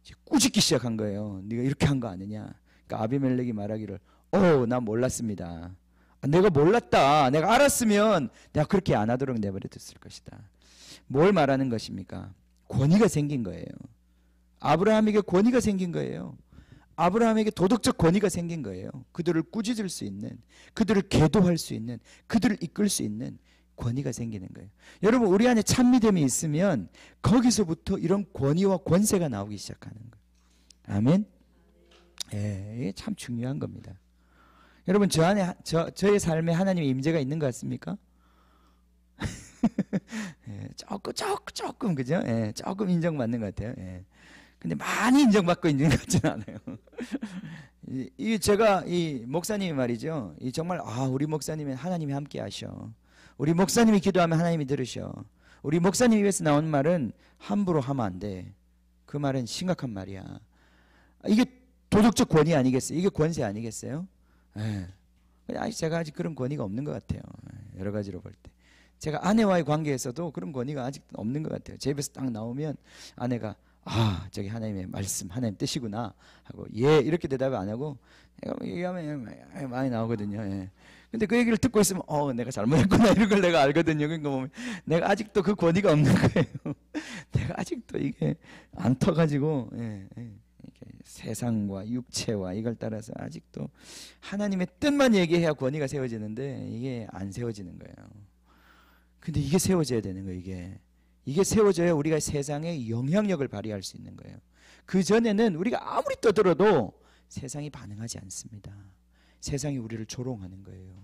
이제 꾸짖기 시작한 거예요. 네가 이렇게 한 거 아니냐? 그러니까 아비멜렉이 말하기를, 나 몰랐습니다. 내가 몰랐다. 내가 알았으면 내가 그렇게 안 하도록 내버려뒀을 것이다. 뭘 말하는 것입니까? 권위가 생긴 거예요. 아브라함에게 권위가 생긴 거예요. 아브라함에게 도덕적 권위가 생긴 거예요. 그들을 꾸짖을 수 있는, 그들을 계도할 수 있는, 그들을 이끌 수 있는 권위가 생기는 거예요. 여러분, 우리 안에 참 믿음이 있으면 거기서부터 이런 권위와 권세가 나오기 시작하는 거예요. 아멘. 이게 참 중요한 겁니다. 여러분, 저의 삶에 하나님의 임재가 있는 것 같습니까? 예, 조금 그죠? 예, 조금 인정받는 것 같아요. 예. 근데 많이 인정받고 있는 것 같지는 않아요. 이 제가 이 목사님이 말이죠. 이 정말 우리 목사님은 하나님이 함께 하셔. 우리 목사님이 기도하면 하나님이 들으셔. 우리 목사님 입에서 나온 말은 함부로 하면 안 돼. 그 말은 심각한 말이야. 이게 도덕적 권위 아니겠어요? 이게 권세 아니겠어요? 예. 제가 아직 그런 권위가 없는 것 같아요. 여러 가지로 볼 때. 제가 아내와의 관계에서도 그런 권위가 아직 없는 것 같아요. 제 입에서 딱 나오면 아내가 저기 하나님의 말씀, 하나님 뜻이구나 하고 예 이렇게 대답을 안 하고 내가 얘기하면 많이 나오거든요. 예. 근데 그 얘기를 듣고 있으면 내가 잘못했구나 이런 걸 내가 알거든요. 그러니까 보면 내가 아직도 그 권위가 없는 거예요. 내가 아직도 이게 안 터가지고 이렇게 세상과 육체와 이걸 따라서 아직도 하나님의 뜻만 얘기해야 권위가 세워지는데 이게 안 세워지는 거예요. 근데 이게 세워져야 되는 거예요. 이게 세워져야 우리가 세상에 영향력을 발휘할 수 있는 거예요. 그 전에는 우리가 아무리 떠들어도 세상이 반응하지 않습니다. 세상이 우리를 조롱하는 거예요.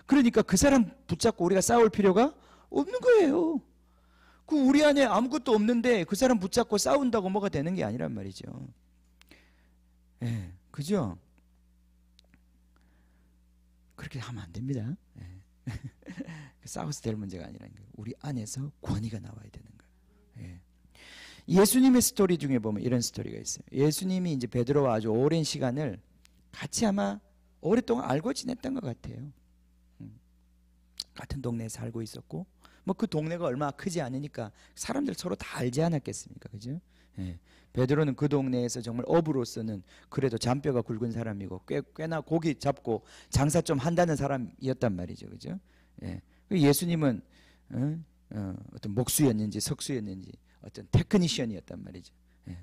그러니까 그 사람 붙잡고 우리가 싸울 필요가 없는 거예요. 그 우리 안에 아무것도 없는데 그 사람 붙잡고 싸운다고 뭐가 되는 게 아니란 말이죠. 예, 그죠? 그렇게 하면 안 됩니다. 예. 싸워서 될 문제가 아니라는 거예요. 우리 안에서 권위가 나와야 되는 거예요. 예. 예수님의 스토리 중에 보면 이런 스토리가 있어요. 예수님이 이제 베드로와 아주 오랜 시간을 같이 아마 오랫동안 알고 지냈던 것 같아요. 같은 동네에 살고 있었고, 뭐 그 동네가 얼마나 크지 않으니까 사람들 서로 다 알지 않았겠습니까, 그죠? 예. 베드로는 그 동네에서 정말 어부로서는 그래도 잔뼈가 굵은 사람이고 꽤나 고기 잡고 장사 좀 한다는 사람이었단 말이죠, 그죠? 예. 예수님은 어떤 목수였는지 석수였는지 어떤 테크니션이었단 말이죠. 예.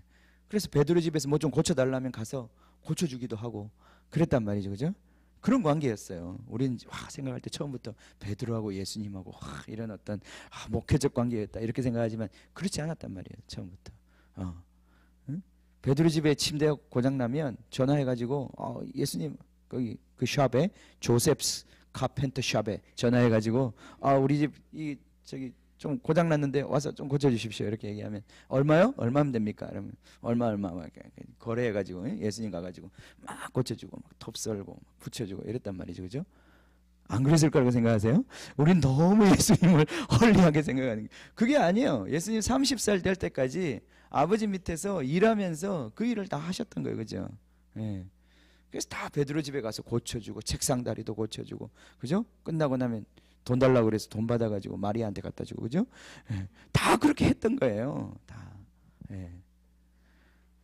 그래서 베드로 집에서 뭐 좀 고쳐달라면 가서 고쳐주기도 하고 그랬단 말이죠, 그죠? 그런 관계였어요. 우리는 생각할 때 처음부터 베드로하고 예수님하고 이런 어떤 목회적 관계였다 이렇게 생각하지만 그렇지 않았단 말이에요. 처음부터. 응? 베드로 집에 침대가 고장 나면 전화해가지고 예수님 거기 그 샵에 조셉스 카펜터 샵에 전화해가지고 우리 집 저기 좀 고장 났는데 와서 좀 고쳐주십시오 이렇게 얘기하면 얼마요? 얼마면 됩니까? 그러면 얼마 거래해가지고 예수님 가가지고 막 고쳐주고 막 톱 썰고 막 붙여주고 이랬단 말이죠, 그죠? 안 그랬을 거라고 생각하세요? 우린 너무 예수님을 헐리하게 생각하는 게 그게 아니에요. 예수님 30살 될 때까지 아버지 밑에서 일하면서 그 일을 다 하셨던 거예요, 그죠? 예. 그래서 다 베드로 집에 가서 고쳐주고 책상 다리도 고쳐주고 그죠? 끝나고 나면 돈 달라고 그래서 돈 받아가지고 마리아한테 갖다 주고 그죠? 예. 다 그렇게 했던 거예요. 다. 예.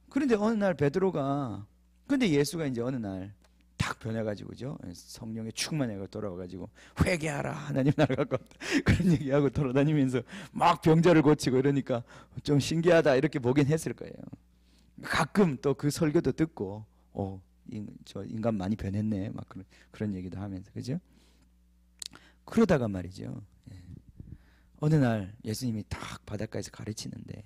그런데 어느 날 베드로가 근데 예수가 이제 어느 날 딱 변해가지고 그죠? 성령에 충만해가 돌아와가지고 회개하라 하나님 나라가 가깝다 그런 얘기하고 돌아다니면서 막 병자를 고치고 이러니까 좀 신기하다 이렇게 보긴 했을 거예요. 가끔 또 그 설교도 듣고 저 인간 많이 변했네 막 그런 얘기도 하면서 그죠? 그러다가 말이죠. 어느 날 예수님이 딱 바닷가에서 가르치는데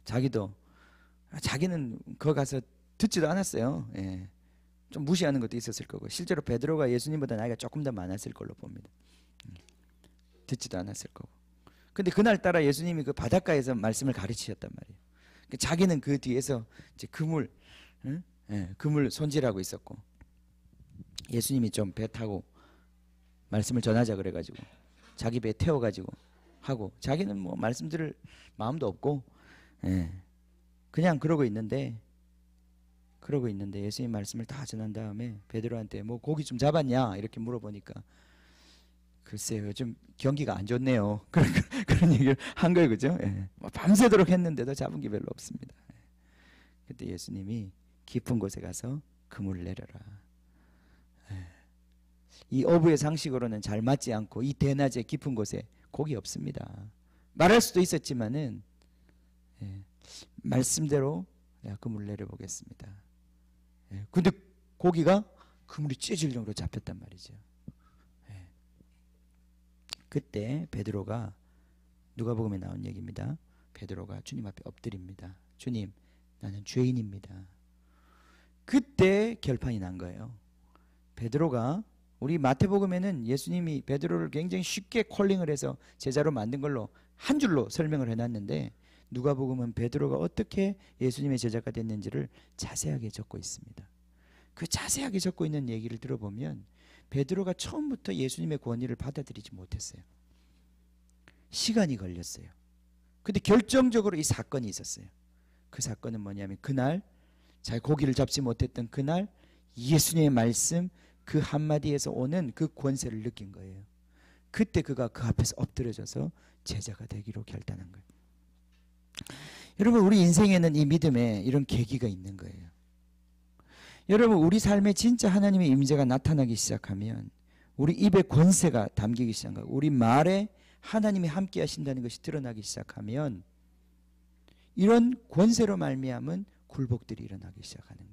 자기는 거기 가서 듣지도 않았어요. 좀 무시하는 것도 있었을 거고 실제로 베드로가 예수님보다 나이가 조금 더 많았을 걸로 봅니다. 듣지도 않았을 거고. 근데 그날따라 예수님이 그 바닷가에서 말씀을 가르치셨단 말이에요. 자기는 그 뒤에서 이제 그물 손질하고 있었고 예수님이 좀 배 타고 말씀을 전하자 그래가지고 자기 배 태워가지고 하고 자기는 뭐 말씀 들을 마음도 없고 그냥 그러고 있는데 예수님 말씀을 다 전한 다음에 베드로한테 뭐 고기 좀 잡았냐 이렇게 물어보니까 글쎄요 요즘 경기가 안 좋네요 그런 얘기를 한 거예요, 그죠? 뭐 밤새도록 했는데도 잡은 게 별로 없습니다. 그때 예수님이 깊은 곳에 가서 그물을 내려라. 이 어부의 상식으로는 잘 맞지 않고 이 대낮에 깊은 곳에 고기 없습니다. 말할 수도 있었지만은 말씀대로 내가 그물을 내려보겠습니다. 근데 고기가 그물이 찢어질 정도로 잡혔단 말이죠. 그때 베드로가 누가복음에 나온 얘기입니다. 베드로가 주님 앞에 엎드립니다. 주님, 나는 죄인입니다. 그때 결판이 난 거예요. 베드로가 우리 마태복음에는 예수님이 베드로를 굉장히 쉽게 콜링을 해서 제자로 만든 걸로 한 줄로 설명을 해놨는데, 누가복음은 베드로가 어떻게 예수님의 제자가 됐는지를 자세하게 적고 있습니다. 그 자세하게 적고 있는 얘기를 들어보면 베드로가 처음부터 예수님의 권위를 받아들이지 못했어요. 시간이 걸렸어요. 근데 결정적으로 이 사건이 있었어요. 그 사건은 뭐냐면, 그날 자기 고기를 잡지 못했던 그날 예수님의 말씀 그 한마디에서 오는 그 권세를 느낀 거예요. 그때 그가 그 앞에서 엎드려져서 제자가 되기로 결단한 거예요. 여러분, 우리 인생에는 이 믿음에 이런 계기가 있는 거예요. 여러분, 우리 삶에 진짜 하나님의 임재가 나타나기 시작하면 우리 입에 권세가 담기기 시작하고 우리 말에 하나님이 함께 하신다는 것이 드러나기 시작하면 이런 권세로 말미암은 굴복들이 일어나기 시작하는 거예요.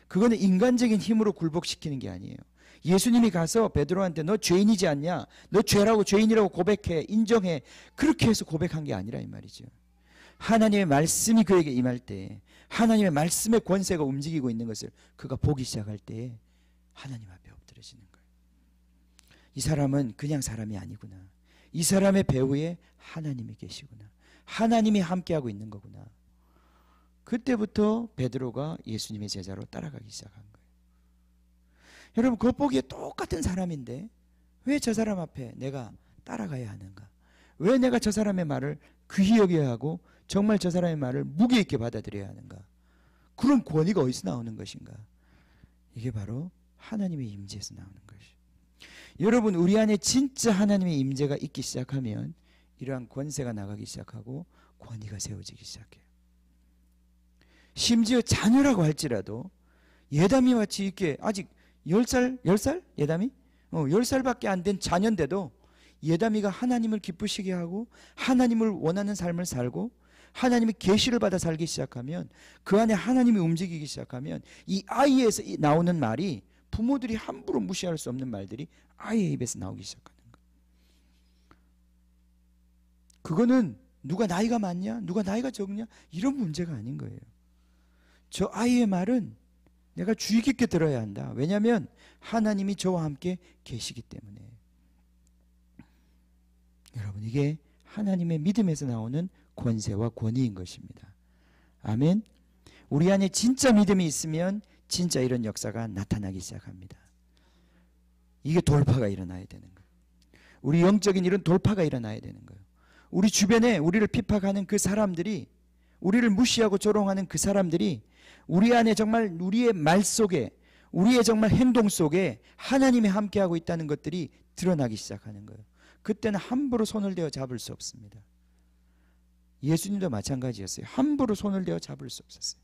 그거는 인간적인 힘으로 굴복시키는 게 아니에요. 예수님이 가서 베드로한테 너 죄인이지 않냐? 너 죄인이라고 고백해, 인정해. 그렇게 해서 고백한 게 아니라 이 말이죠. 하나님의 말씀이 그에게 임할 때, 하나님의 말씀의 권세가 움직이고 있는 것을 그가 보기 시작할 때 하나님 앞에 엎드려지는 거예요. 이 사람은 그냥 사람이 아니구나. 이 사람의 배후에 하나님이 계시구나. 하나님이 함께하고 있는 거구나. 그때부터 베드로가 예수님의 제자로 따라가기 시작한 거예요. 여러분, 겉보기에 똑같은 사람인데 왜 저 사람 앞에 내가 따라가야 하는가? 왜 내가 저 사람의 말을 귀히 여겨야 하고 정말 저 사람의 말을 무게 있게 받아들여야 하는가? 그런 권위가 어디서 나오는 것인가? 이게 바로 하나님의 임재에서 나오는 것이죠. 여러분, 우리 안에 진짜 하나님의 임재가 있기 시작하면 이러한 권세가 나가기 시작하고 권위가 세워지기 시작해요. 심지어 자녀라고 할지라도 예담이 마치 이렇게 아직 10살? 예담이? 10살밖에 안 된 자녀인데도 예담이가 하나님을 기쁘시게 하고 하나님을 원하는 삶을 살고 하나님의 계시를 받아 살기 시작하면, 그 안에 하나님이 움직이기 시작하면 이 아이에서 나오는 말이 부모들이 함부로 무시할 수 없는 말들이 아이의 입에서 나오기 시작하는 거예요. 그거는 누가 나이가 많냐? 누가 나이가 적냐? 이런 문제가 아닌 거예요. 저 아이의 말은 내가 주의 깊게 들어야 한다. 왜냐하면 하나님이 저와 함께 계시기 때문에. 여러분, 이게 하나님의 믿음에서 나오는 권세와 권위인 것입니다. 아멘. 우리 안에 진짜 믿음이 있으면 진짜 이런 역사가 나타나기 시작합니다. 이게 돌파가 일어나야 되는 거예요. 우리 영적인 이런 돌파가 일어나야 되는 거예요. 우리 주변에 우리를 핍박하는 그 사람들이, 우리를 무시하고 조롱하는 그 사람들이 우리 안에 정말 우리의 말 속에, 우리의 정말 행동 속에 하나님이 함께하고 있다는 것들이 드러나기 시작하는 거예요. 그때는 함부로 손을 대어 잡을 수 없습니다. 예수님도 마찬가지였어요. 함부로 손을 대어 잡을 수 없었어요.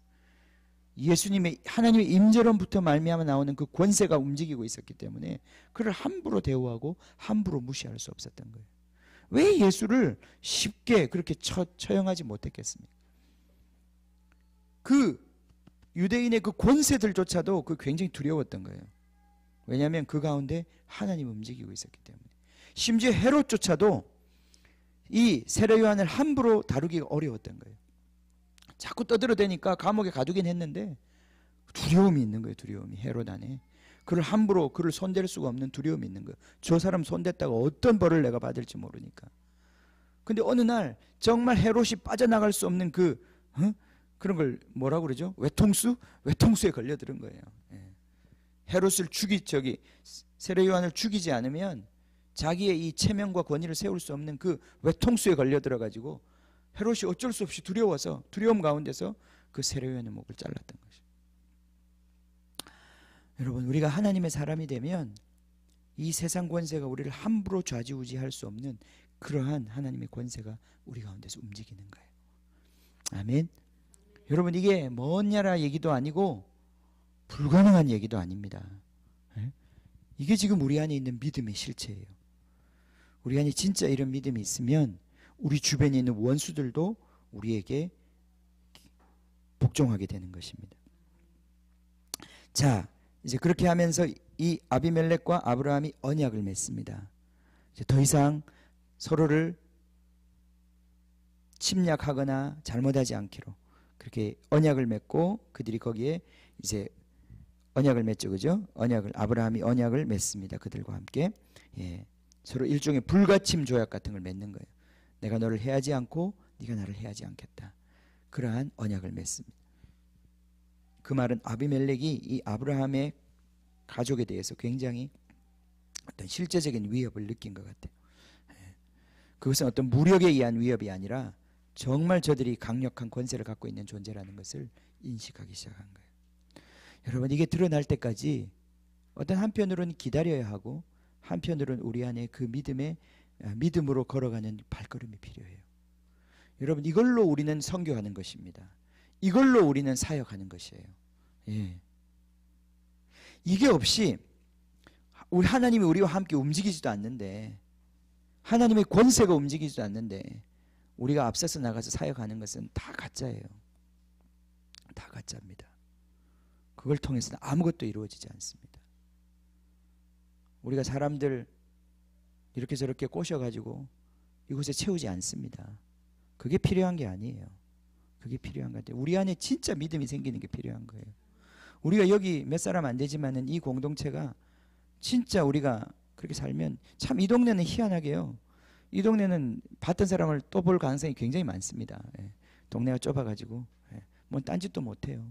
예수님의 하나님의 임재론부터 말미암아 나오는 그 권세가 움직이고 있었기 때문에 그를 함부로 대우하고 함부로 무시할 수 없었던 거예요. 왜 예수를 쉽게 그렇게 처형하지 못했겠습니까? 그 유대인의 그 권세들조차도 그 굉장히 두려웠던 거예요. 왜냐하면 그 가운데 하나님이 움직이고 있었기 때문에. 심지어 헤롯조차도 이 세례 요한을 함부로 다루기가 어려웠던 거예요. 자꾸 떠들어대니까 감옥에 가두긴 했는데 두려움이 있는 거예요. 두려움이 헤롯 안에. 그를 함부로 그를 손댈 수가 없는 두려움이 있는 거예요. 저 사람 손댔다가 어떤 벌을 내가 받을지 모르니까. 근데 어느 날 정말 헤롯이 빠져나갈 수 없는 그런 걸 뭐라고 그러죠? 외통수에 걸려들은 거예요. 예. 헤롯을 세례 요한을 죽이지 않으면 자기의 이 체면과 권위를 세울 수 없는 그 외통수에 걸려들어 가지고 헤롯이 어쩔 수 없이 두려워서 두려움 가운데서 그 세례 요한의 목을 잘랐던 것이죠. 여러분, 우리가 하나님의 사람이 되면 이 세상 권세가 우리를 함부로 좌지우지할 수 없는 그러한 하나님의 권세가 우리 가운데서 움직이는 거예요. 아멘. 여러분, 이게 먼 나라 얘기도 아니고 불가능한 얘기도 아닙니다. 이게 지금 우리 안에 있는 믿음의 실체예요. 우리 안에 진짜 이런 믿음이 있으면 우리 주변에 있는 원수들도 우리에게 복종하게 되는 것입니다. 자, 이제 그렇게 하면서 이 아비멜렉과 아브라함이 언약을 맺습니다. 이제 더 이상 서로를 침략하거나 잘못하지 않기로 그렇게 언약을 맺고 그들이 거기에 이제 언약을 맺죠, 그죠? 아브라함이 언약을 맺습니다. 그들과 함께. 예. 서로 일종의 불가침 조약 같은 걸 맺는 거예요. 내가 너를 해하지 않고 네가 나를 해하지 않겠다. 그러한 언약을 맺습니다. 그 말은 아비멜렉이 이 아브라함의 가족에 대해서 굉장히 어떤 실제적인 위협을 느낀 것 같아요. 그것은 어떤 무력에 의한 위협이 아니라 정말 저들이 강력한 권세를 갖고 있는 존재라는 것을 인식하기 시작한 거예요. 여러분, 이게 드러날 때까지 어떤 한편으로는 기다려야 하고 한편으로는 우리 안에 그 믿음으로 걸어가는 발걸음이 필요해요. 여러분, 이걸로 우리는 선교하는 것입니다. 이걸로 우리는 사역하는 것이에요. 예. 이게 없이 우리 하나님이 우리와 함께 움직이지도 않는데, 하나님의 권세가 움직이지도 않는데 우리가 앞서서 나가서 사역하는 것은 다 가짜예요. 다 가짜입니다. 그걸 통해서는 아무것도 이루어지지 않습니다. 우리가 사람들 이렇게 저렇게 꼬셔가지고 이곳에 채우지 않습니다. 그게 필요한 게 아니에요. 그게 필요한 것 같아요. 우리 안에 진짜 믿음이 생기는 게 필요한 거예요. 우리가 여기 몇 사람 안 되지만은 이 공동체가 진짜 우리가 그렇게 살면 참 이 동네는 희한하게요. 이 동네는 봤던 사람을 또 볼 가능성이 굉장히 많습니다. 예. 동네가 좁아가지고 뭐 딴짓도 못해요.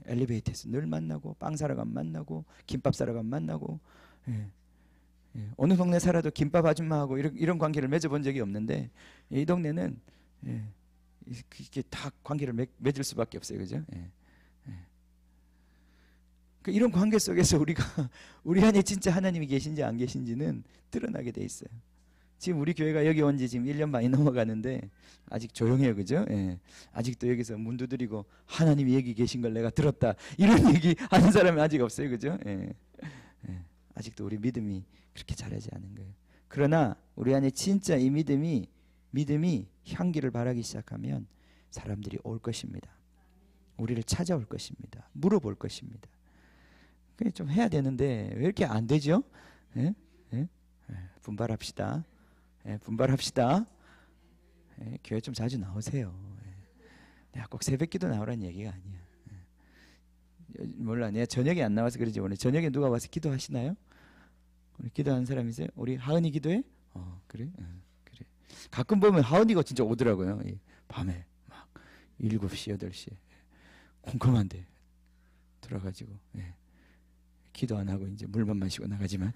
엘리베이터에서 늘 만나고 빵 사러 가면 만나고 김밥 사러 가면 만나고 어느 동네 살아도 김밥 아줌마하고 이런 관계를 맺어본 적이 없는데 이 동네는 이게 다 관계를 맺을 수밖에 없어요. 그죠? 이런 관계 속에서 우리 안에 진짜 하나님이 계신지 안 계신지는 드러나게 돼 있어요. 지금 우리 교회가 여기 온 지 지금 1년 반이 넘어가는데 아직 조용해요. 그죠? 예. 아직도 여기서 문 두드리고 하나님이 여기 계신 걸 내가 들었다 이런 얘기 하는 사람이 아직 없어요. 그죠? 예. 아직도 우리 믿음이 그렇게 자라지 않은 거예요. 그러나 우리 안에 진짜 이 믿음이 향기를 발하기 시작하면 사람들이 올 것입니다. 우리를 찾아올 것입니다. 물어볼 것입니다. 그게 좀 해야 되는데 왜 이렇게 안 되죠? 예? 예? 분발합시다. 분발합시다. 교회 좀 자주 나오세요. 내가 꼭 새벽기도 나오라는 얘기가 아니야. 몰라, 내가 저녁에 안 나와서 그러지. 오늘 저녁에 누가 와서 기도하시나요? 우리 기도하는 사람 있어요? 우리 하은이 기도해? 그래? 그래. 가끔 보면 하은이가 진짜 오더라고요. 밤에 막 7시, 8시에 콩콩한데 들어가지고 기도 안 하고 이제 물만 마시고 나가지만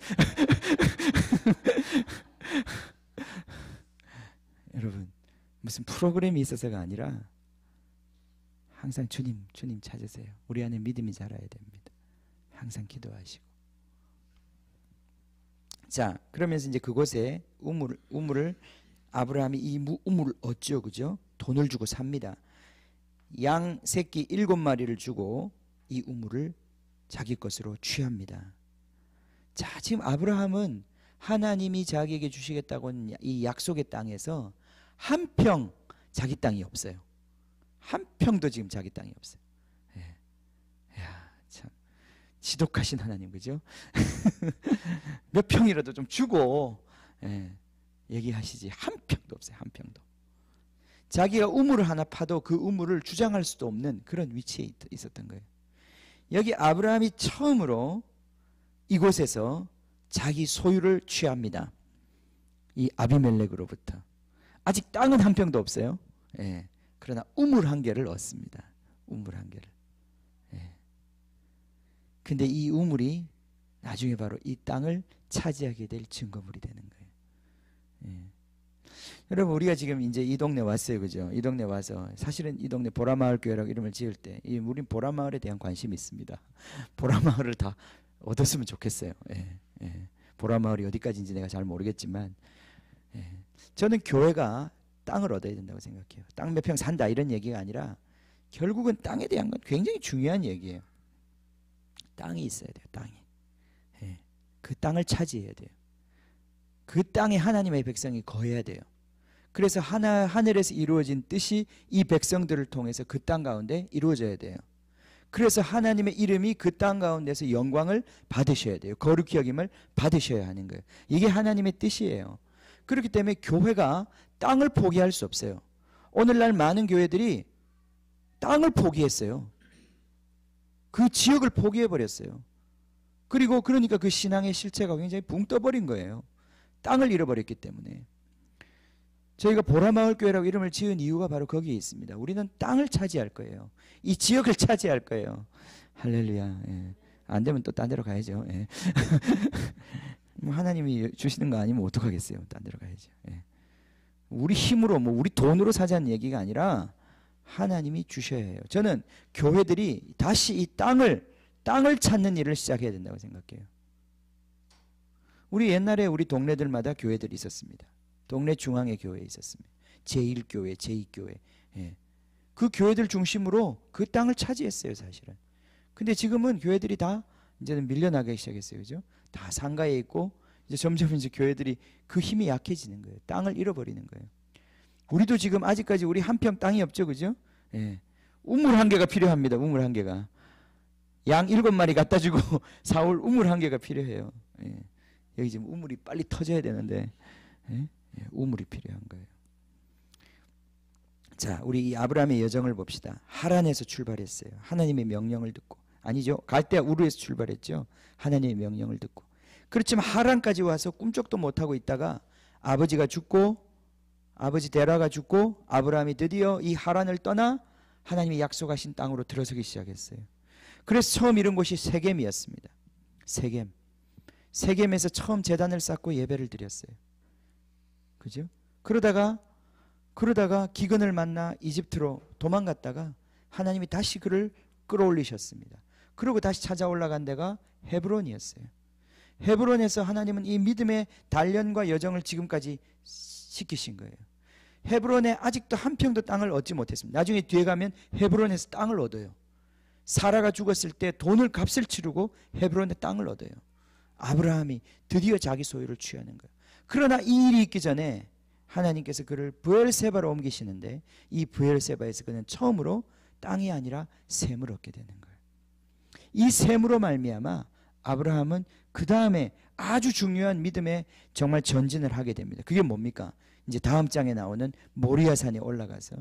여러분, 무슨 프로그램이 있어서가 아니라 항상 주님 찾으세요. 우리 안에 믿음이 자라야 됩니다. 항상 기도하시고. 자, 그러면서 이제 그곳에 우물을 아브라함이 이 우물을 얻죠. 그죠? 돈을 주고 삽니다. 양 새끼 7마리를 주고 이 우물을 자기 것으로 취합니다. 자, 지금 아브라함은 하나님이 자기에게 주시겠다고 하는 이 약속의 땅에서 한 평 자기 땅이 없어요. 한 평도 지금 자기 땅이 없어요. 야, 참 지독하신 하나님, 그죠? 몇 평이라도 좀 주고 얘기하시지. 한 평도 없어요. 한 평도. 자기가 우물을 하나 파도 그 우물을 주장할 수도 없는 그런 위치에 있었던 거예요. 여기 아브라함이 처음으로 이곳에서 자기 소유를 취합니다. 이 아비멜렉으로부터. 아직 땅은 한 평도 없어요. 그러나 우물 한 개를 얻습니다. 우물 한 개를. 근데 이 우물이 나중에 바로 이 땅을 차지하게 될 증거물이 되는 거예요. 여러분, 우리가 지금 이제 이 동네 왔어요. 그죠? 이 동네 와서 사실은 이 동네 보라마을 교회라고 이름을 지을 때 우린 보라마을에 대한 관심이 있습니다. 보라마을을 다 얻었으면 좋겠어요. 보라마을이 어디까지인지 내가 잘 모르겠지만 저는 교회가 땅을 얻어야 된다고 생각해요. 땅 몇 평 산다 이런 얘기가 아니라 결국은 땅에 대한 건 굉장히 중요한 얘기예요. 땅이 있어야 돼요. 땅이. 그 땅을 차지해야 돼요. 그 땅에 하나님의 백성이 거해야 돼요. 그래서 하늘에서 이루어진 뜻이 이 백성들을 통해서 그 땅 가운데 이루어져야 돼요. 그래서 하나님의 이름이 그 땅 가운데서 영광을 받으셔야 돼요. 거룩히 여김을 받으셔야 하는 거예요. 이게 하나님의 뜻이에요. 그렇기 때문에 교회가 땅을 포기할 수 없어요. 오늘날 많은 교회들이 땅을 포기했어요. 그 지역을 포기해 버렸어요. 그리고 그러니까 그 신앙의 실체가 굉장히 붕 떠버린 거예요. 땅을 잃어버렸기 때문에. 저희가 보라마을교회라고 이름을 지은 이유가 바로 거기에 있습니다. 우리는 땅을 차지할 거예요. 이 지역을 차지할 거예요. 할렐루야. 예. 안 되면 또 딴 데로 가야죠. 예. 뭐 하나님이 주시는 거 아니면 어떡하겠어요. 딴 데로 가야죠. 예. 우리 힘으로 뭐 우리 돈으로 사자는 얘기가 아니라 하나님이 주셔야 해요. 저는 교회들이 다시 이 땅을 찾는 일을 시작해야 된다고 생각해요. 우리 옛날에 우리 동네들마다 교회들이 있었습니다. 동네 중앙에 교회에 있었습니다. 제1교회, 제2교회. 예. 그 교회들 중심으로 그 땅을 차지했어요, 사실은. 근데 지금은 교회들이 다 이제는 밀려나기 시작했어요. 그죠? 다 상가에 있고 이제 점점 이제 교회들이 그 힘이 약해지는 거예요. 땅을 잃어버리는 거예요. 우리도 지금 아직까지 우리 한 평 땅이 없죠. 그죠? 예. 우물 한 개가 필요합니다. 우물 한 개가. 양 7마리 갖다 주고 사올 우물 한 개가 필요해요. 예. 여기 지금 우물이 빨리 터져야 되는데 예? 예, 우물이 필요한 거예요. 자, 우리 이 아브라함의 여정을 봅시다. 하란에서 출발했어요. 하나님의 명령을 듣고. 아니죠. 갈대아 우르에서 출발했죠. 하나님의 명령을 듣고. 그렇지만 하란까지 와서 꿈쩍도 못하고 있다가 아버지가 죽고 아버지 데라가 죽고 아브라함이 드디어 이 하란을 떠나 하나님이 약속하신 땅으로 들어서기 시작했어요. 그래서 처음 이룬 곳이 세겜이었습니다. 세겜. 세겜에서 처음 제단을 쌓고 예배를 드렸어요. 그죠? 그러다가 기근을 만나 이집트로 도망갔다가 하나님이 다시 그를 끌어올리셨습니다. 그리고 다시 찾아올라간 데가 헤브론이었어요. 헤브론에서 하나님은 이 믿음의 단련과 여정을 지금까지 시키신 거예요. 헤브론에 아직도 한 평도 땅을 얻지 못했습니다. 나중에 뒤에 가면 헤브론에서 땅을 얻어요. 사라가 죽었을 때 돈을 값을 치르고 헤브론에 땅을 얻어요. 아브라함이 드디어 자기 소유를 취하는 거예요. 그러나 이 일이 있기 전에 하나님께서 그를 브엘세바로 옮기시는데 이 브엘세바에서 그는 처음으로 땅이 아니라 샘을 얻게 되는 거예요. 이 샘으로 말미암아 아브라함은 그 다음에 아주 중요한 믿음의 정말 전진을 하게 됩니다. 그게 뭡니까? 이제 다음 장에 나오는 모리아산에 올라가서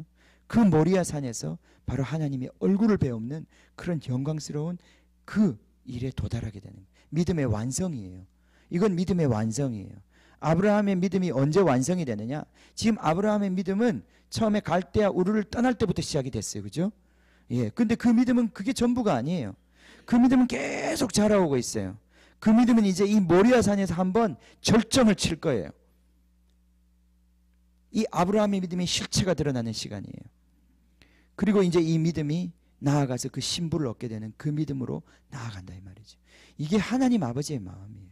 그 모리아산에서 바로 하나님의 얼굴을 배우는 그런 영광스러운 그 일에 도달하게 되는 거예요. 믿음의 완성이에요. 이건 믿음의 완성이에요. 아브라함의 믿음이 언제 완성이 되느냐? 지금 아브라함의 믿음은 처음에 갈대아 우르를 떠날 때부터 시작이 됐어요. 그죠? 예. 근데 그 믿음은 그게 전부가 아니에요. 그 믿음은 계속 자라오고 있어요. 그 믿음은 이제 이 모리아산에서 한번 절정을 칠 거예요. 이 아브라함의 믿음이 실체가 드러나는 시간이에요. 그리고 이제 이 믿음이 나아가서 그 신부를 얻게 되는 그 믿음으로 나아간다 이 말이죠. 이게 하나님 아버지의 마음이에요.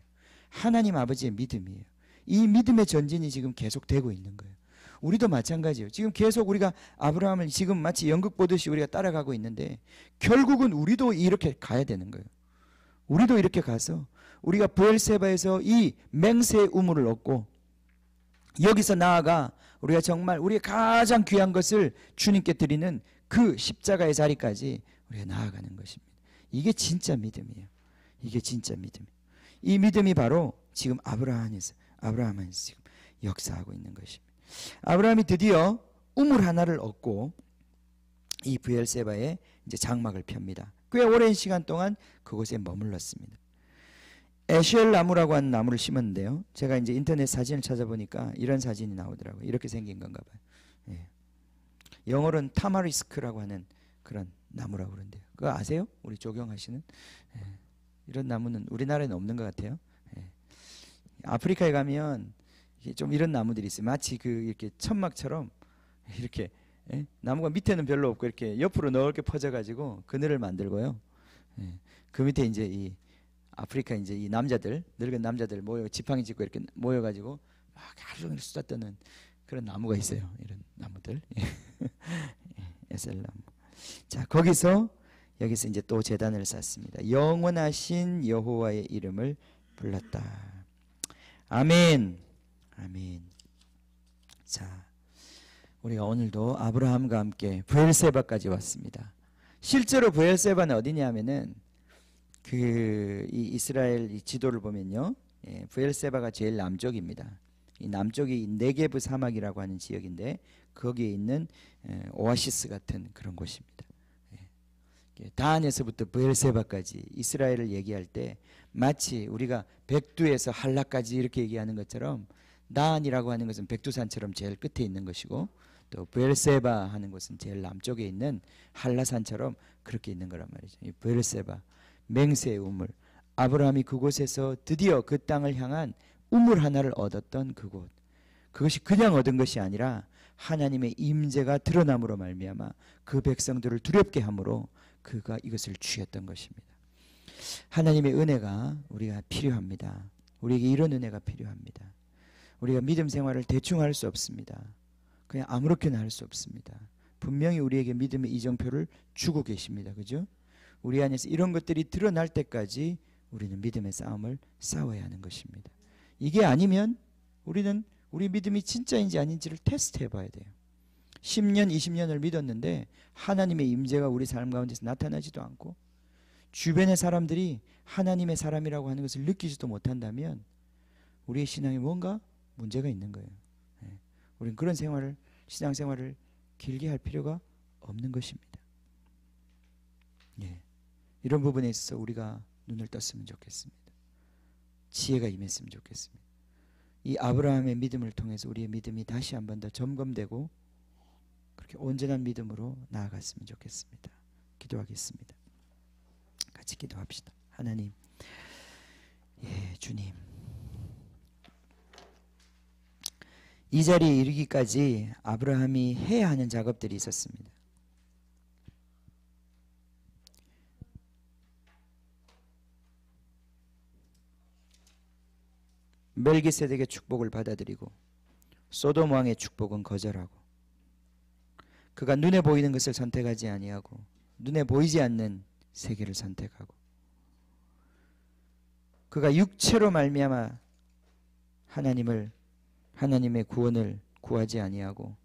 하나님 아버지의 믿음이에요. 이 믿음의 전진이 지금 계속되고 있는 거예요. 우리도 마찬가지예요. 지금 계속 우리가 아브라함을 지금 마치 연극 보듯이 우리가 따라가고 있는데 결국은 우리도 이렇게 가야 되는 거예요. 우리도 이렇게 가서 우리가 브엘세바에서 이 맹세의 우물을 얻고 여기서 나아가 우리가 정말 우리의 가장 귀한 것을 주님께 드리는 그 십자가의 자리까지 우리가 나아가는 것입니다. 이게 진짜 믿음이에요. 이게 진짜 믿음이에요. 이 믿음이 바로 지금 아브라함에서 지금 역사하고 있는 것입니다. 아브라함이 드디어 우물 하나를 얻고 이 브엘세바에 이제 장막을 펴니다. 꽤 오랜 시간 동안 그곳에 머물렀습니다. 에쉘 나무라고 하는 나무를 심었는데요. 제가 이제 인터넷 사진을 찾아보니까 이런 사진이 나오더라고요. 이렇게 생긴 건가 봐요. 예. 영어로는 타마리스크라고 하는 그런 나무라고 그러는데요. 그거 아세요? 우리 조경하시는? 예. 이런 나무는 우리나라에는 없는 것 같아요. 예. 아프리카에 가면 좀 이런 나무들이 있어요. 마치 그 이렇게 천막처럼 이렇게 예? 나무가 밑에는 별로 없고 이렇게 옆으로 넓게 퍼져가지고 그늘을 만들고요. 예. 그 밑에 이제 이 아프리카 이제 이 남자들 늙은 남자들 모여 지팡이 짚고 이렇게 모여가지고 막 하루 종일 수다 떠는 그런 나무가 있어요. 이런 나무들. 에셀나무. 자 거기서 여기서 이제 또 제단을 쌓습니다. 영원하신 여호와의 이름을 불렀다. 아멘. 아멘. 자 우리가 오늘도 아브라함과 함께 브엘세바까지 왔습니다. 실제로 브엘세바는 어디냐면은 이 이스라엘 이 지도를 보면요, 예, 브엘세바가 제일 남쪽입니다. 이 남쪽이 네게브 사막이라고 하는 지역인데 거기에 있는 오아시스 같은 그런 곳입니다. 예, 다안에서부터 브엘세바까지 이스라엘을 얘기할 때 마치 우리가 백두에서 할라까지 이렇게 얘기하는 것처럼 다안이라고 하는 것은 백두산처럼 제일 끝에 있는 것이고 또 브엘세바 하는 곳은 제일 남쪽에 있는 한라산처럼 그렇게 있는 거란 말이죠. 이 브엘세바, 맹세의 우물, 아브라함이 그곳에서 드디어 그 땅을 향한 우물 하나를 얻었던 그곳, 그것이 그냥 얻은 것이 아니라 하나님의 임재가 드러남으로 말미암아 그 백성들을 두렵게 함으로 그가 이것을 취했던 것입니다. 하나님의 은혜가 우리가 필요합니다. 우리에게 이런 은혜가 필요합니다. 우리가 믿음 생활을 대충 할 수 없습니다. 그냥 아무렇게나 할 수 없습니다. 분명히 우리에게 믿음의 이정표를 주고 계십니다. 그죠? 우리 안에서 이런 것들이 드러날 때까지 우리는 믿음의 싸움을 싸워야 하는 것입니다. 이게 아니면 우리는 우리 믿음이 진짜인지 아닌지를 테스트해 봐야 돼요. 10년, 20년을 믿었는데 하나님의 임재가 우리 삶 가운데서 나타나지도 않고 주변의 사람들이 하나님의 사람이라고 하는 것을 느끼지도 못한다면 우리의 신앙에 뭔가 문제가 있는 거예요. 우리는 그런 생활을, 신앙생활을 길게 할 필요가 없는 것입니다. 이런 부분에 있어서 우리가 눈을 떴으면 좋겠습니다. 지혜가 임했으면 좋겠습니다. 이 아브라함의 믿음을 통해서 우리의 믿음이 다시 한 번 더 점검되고 그렇게 온전한 믿음으로 나아갔으면 좋겠습니다. 기도하겠습니다. 같이 기도합시다. 하나님, 주님, 이 자리에 이르기까지 아브라함이 해야 하는 작업들이 있었습니다. 멜기세덱의 축복을 받아들이고 소돔 왕의 축복은 거절하고 그가 눈에 보이는 것을 선택하지 아니하고 눈에 보이지 않는 세계를 선택하고 그가 육체로 말미암아 하나님의 구원을 구하지 아니하고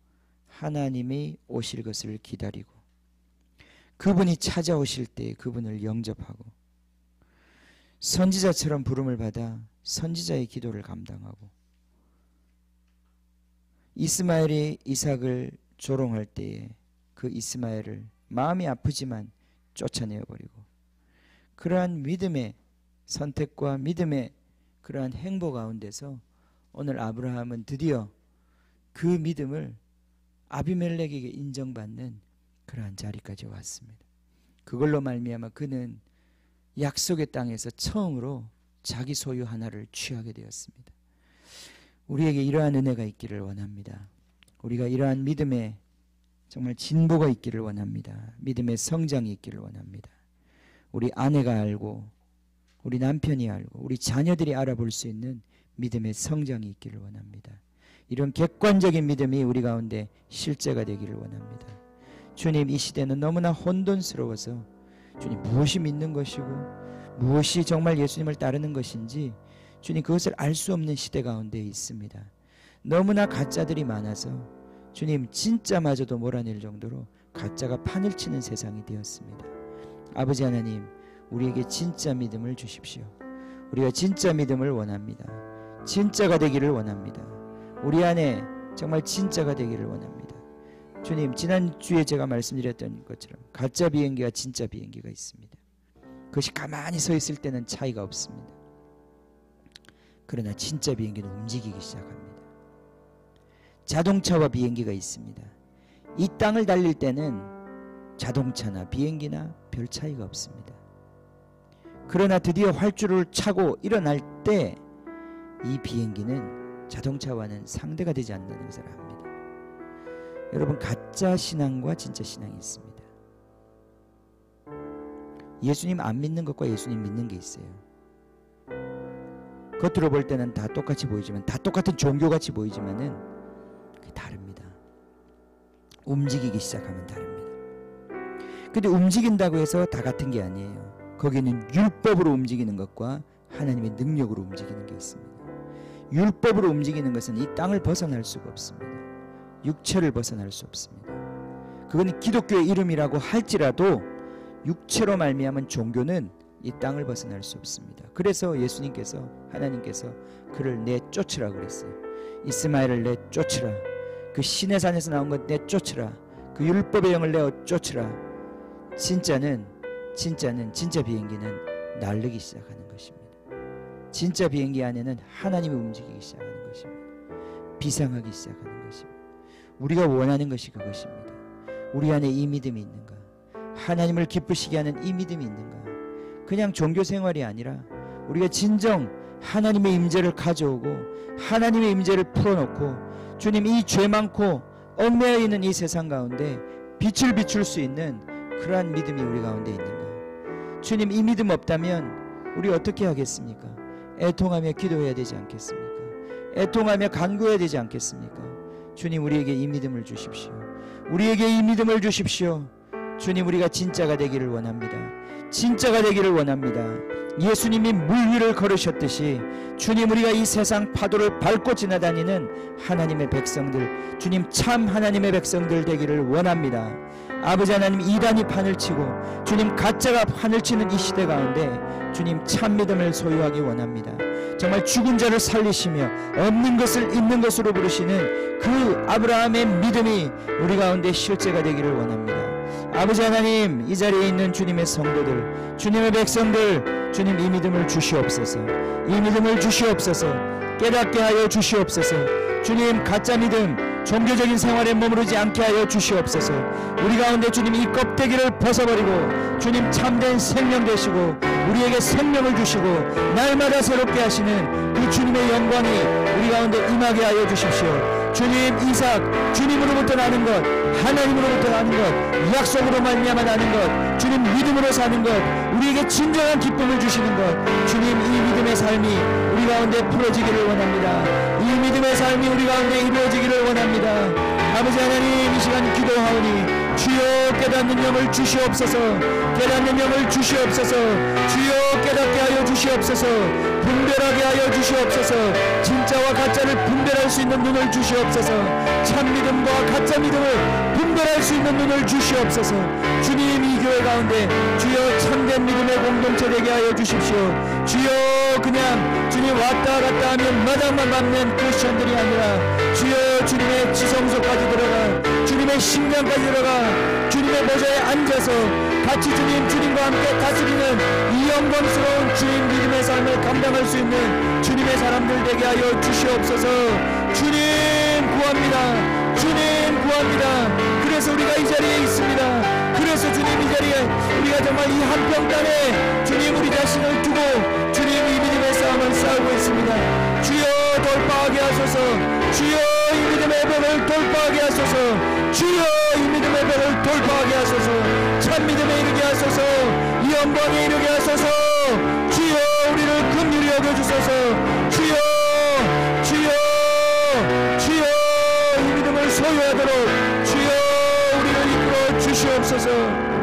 하나님이 오실 것을 기다리고 그분이 찾아오실 때 그분을 영접하고 선지자처럼 부름을 받아 선지자의 기도를 감당하고 이스마엘이 이삭을 조롱할 때에 그 이스마엘을 마음이 아프지만 쫓아내어버리고 그러한 믿음의 선택과 믿음의 그러한 행보 가운데서 오늘 아브라함은 드디어 그 믿음을 아비멜렉에게 인정받는 그러한 자리까지 왔습니다. 그걸로 말미암아 그는 약속의 땅에서 처음으로 자기 소유 하나를 취하게 되었습니다. 우리에게 이러한 은혜가 있기를 원합니다. 우리가 이러한 믿음의 정말 진보가 있기를 원합니다. 믿음의 성장이 있기를 원합니다. 우리 아내가 알고 우리 남편이 알고 우리 자녀들이 알아볼 수 있는 믿음의 성장이 있기를 원합니다. 이런 객관적인 믿음이 우리 가운데 실제가 되기를 원합니다. 주님, 이 시대는 너무나 혼돈스러워서 주님, 무엇이 믿는 것이고 무엇이 정말 예수님을 따르는 것인지 주님, 그것을 알 수 없는 시대 가운데 있습니다. 너무나 가짜들이 많아서 주님, 진짜마저도 몰아낼 정도로 가짜가 판을 치는 세상이 되었습니다. 아버지 하나님, 우리에게 진짜 믿음을 주십시오. 우리가 진짜 믿음을 원합니다. 진짜가 되기를 원합니다. 우리 안에 정말 진짜가 되기를 원합니다. 주님, 지난주에 제가 말씀드렸던 것처럼 가짜 비행기와 진짜 비행기가 있습니다. 그것이 가만히 서 있을 때는 차이가 없습니다. 그러나 진짜 비행기는 움직이기 시작합니다. 자동차와 비행기가 있습니다. 이 땅을 달릴 때는 자동차나 비행기나 별 차이가 없습니다. 그러나 드디어 활주로를 차고 일어날 때 이 비행기는 자동차와는 상대가 되지 않는다는 것을 압니다. 여러분, 가짜 신앙과 진짜 신앙이 있습니다. 예수님 안 믿는 것과 예수님 믿는 게 있어요. 겉으로 볼 때는 다 똑같이 보이지만, 다 똑같은 종교같이 보이지만은 그게 다릅니다. 움직이기 시작하면 다릅니다. 근데 움직인다고 해서 다 같은 게 아니에요. 거기는 율법으로 움직이는 것과 하나님의 능력으로 움직이는 게 있습니다. 율법으로 움직이는 것은 이 땅을 벗어날 수가 없습니다. 육체를 벗어날 수 없습니다. 그건 기독교의 이름이라고 할지라도 육체로 말미암은 종교는 이 땅을 벗어날 수 없습니다. 그래서 예수님께서, 하나님께서 그를 내쫓으라 그랬어요. 이스마엘을 내쫓으라. 그 시내산에서 나온 것 내쫓으라. 그 율법의 영을 내쫓으라. 진짜는 진짜 비행기는 날르기 시작하는 것입니다. 진짜 비행기 안에는 하나님이 움직이기 시작하는 것입니다. 비상하기 시작하는 것입니다. 우리가 원하는 것이 그것입니다. 우리 안에 이 믿음이 있는가? 하나님을 기쁘시게 하는 이 믿음이 있는가? 그냥 종교 생활이 아니라 우리가 진정 하나님의 임재를 가져오고 하나님의 임재를 풀어놓고 주님, 이 죄 많고 얽매여 있는 이 세상 가운데 빛을 비출 수 있는 그러한 믿음이 우리 가운데 있는가? 주님, 이 믿음 없다면 우리 어떻게 하겠습니까? 애통하며 기도해야 되지 않겠습니까? 애통하며 간구해야 되지 않겠습니까? 주님, 우리에게 이 믿음을 주십시오. 우리에게 이 믿음을 주십시오. 주님, 우리가 진짜가 되기를 원합니다. 진짜가 되기를 원합니다. 예수님이 물 위를 걸으셨듯이 주님, 우리가 이 세상 파도를 밟고 지나다니는 하나님의 백성들, 주님, 참 하나님의 백성들 되기를 원합니다. 아버지 하나님, 이단이 판을 치고 주님, 가짜가 판을 치는 이 시대 가운데 주님, 참 믿음을 소유하기 원합니다. 정말 죽은 자를 살리시며 없는 것을 있는 것으로 부르시는 그 아브라함의 믿음이 우리 가운데 실제가 되기를 원합니다. 아버지 하나님, 이 자리에 있는 주님의 성도들, 주님의 백성들, 주님, 이 믿음을 주시옵소서. 이 믿음을 주시옵소서. 깨닫게 하여 주시옵소서. 주님, 가짜 믿음, 종교적인 생활에 머무르지 않게 하여 주시옵소서. 우리 가운데 주님, 이 껍데기를 벗어버리고 주님, 참된 생명 되시고 우리에게 생명을 주시고 날마다 새롭게 하시는 그 주님의 영광이 우리 가운데 임하게 하여 주십시오. 주님, 이삭, 주님으로부터 나는 것, 하나님으로부터 나는 것, 약속으로 말미암아 나는 것, 주님 믿음으로 사는 것, 우리에게 진정한 기쁨을 주시는 것, 주님, 이 믿음의 삶이 우리 가운데 풀어지기를 원합니다. 이 믿음의 삶이 우리 가운데 이루어지기를 원합니다. 아버지 하나님, 이 시간 기도하오니 주여, 깨닫는 영을 주시옵소서. 깨닫는 영을 주시옵소서. 주여, 깨닫게 하여 주시옵소서. 분별하게 하여 주시옵소서. 진짜와 가짜를 분별할 수 있는 눈을 주시옵소서. 참 믿음과 가짜 믿음을 분별할 수 있는 눈을 주시옵소서. 주님, 이 교회 가운데 주여, 참된 믿음의 공동체 되게 하여 주십시오. 주여, 그냥 주님 왔다 갔다 하면 마당만 밟는 크리스천들이 아니라 주여, 주님의 지성소까지 들어가, 주님의 심장까지 들어가, 주님의 보좌에 앉아서 같이 주님과 함께 다스리는 이 영광스러운 주님 믿음의 삶을 감당할 수 있는 주님의 사람들 되게 하여 주시옵소서. 주님 구합니다. 주님 구합니다. 그래서 우리가 이 자리에 있습니다. 그래서 주님, 이 자리에 우리가 정말 이 한평 땅에 주님, 우리 자신을 두고 주님, 이 믿음의 싸움을 싸우고 있습니다. 주여, 돌파하게 하소서. 주여, 이 믿음의 벽을 돌파하게 하소서. 주여, 이 믿음의 벽을 돌파하게 하소서. 참 믿음에 이르게 하소서. 이 영광에 이르게 하소서. 주여, 우리를 긍휼히 여겨주소서. 주여, 주여, 주여, 이 믿음을 소유하도록 주여, 우리를 이끌어 주시옵소서.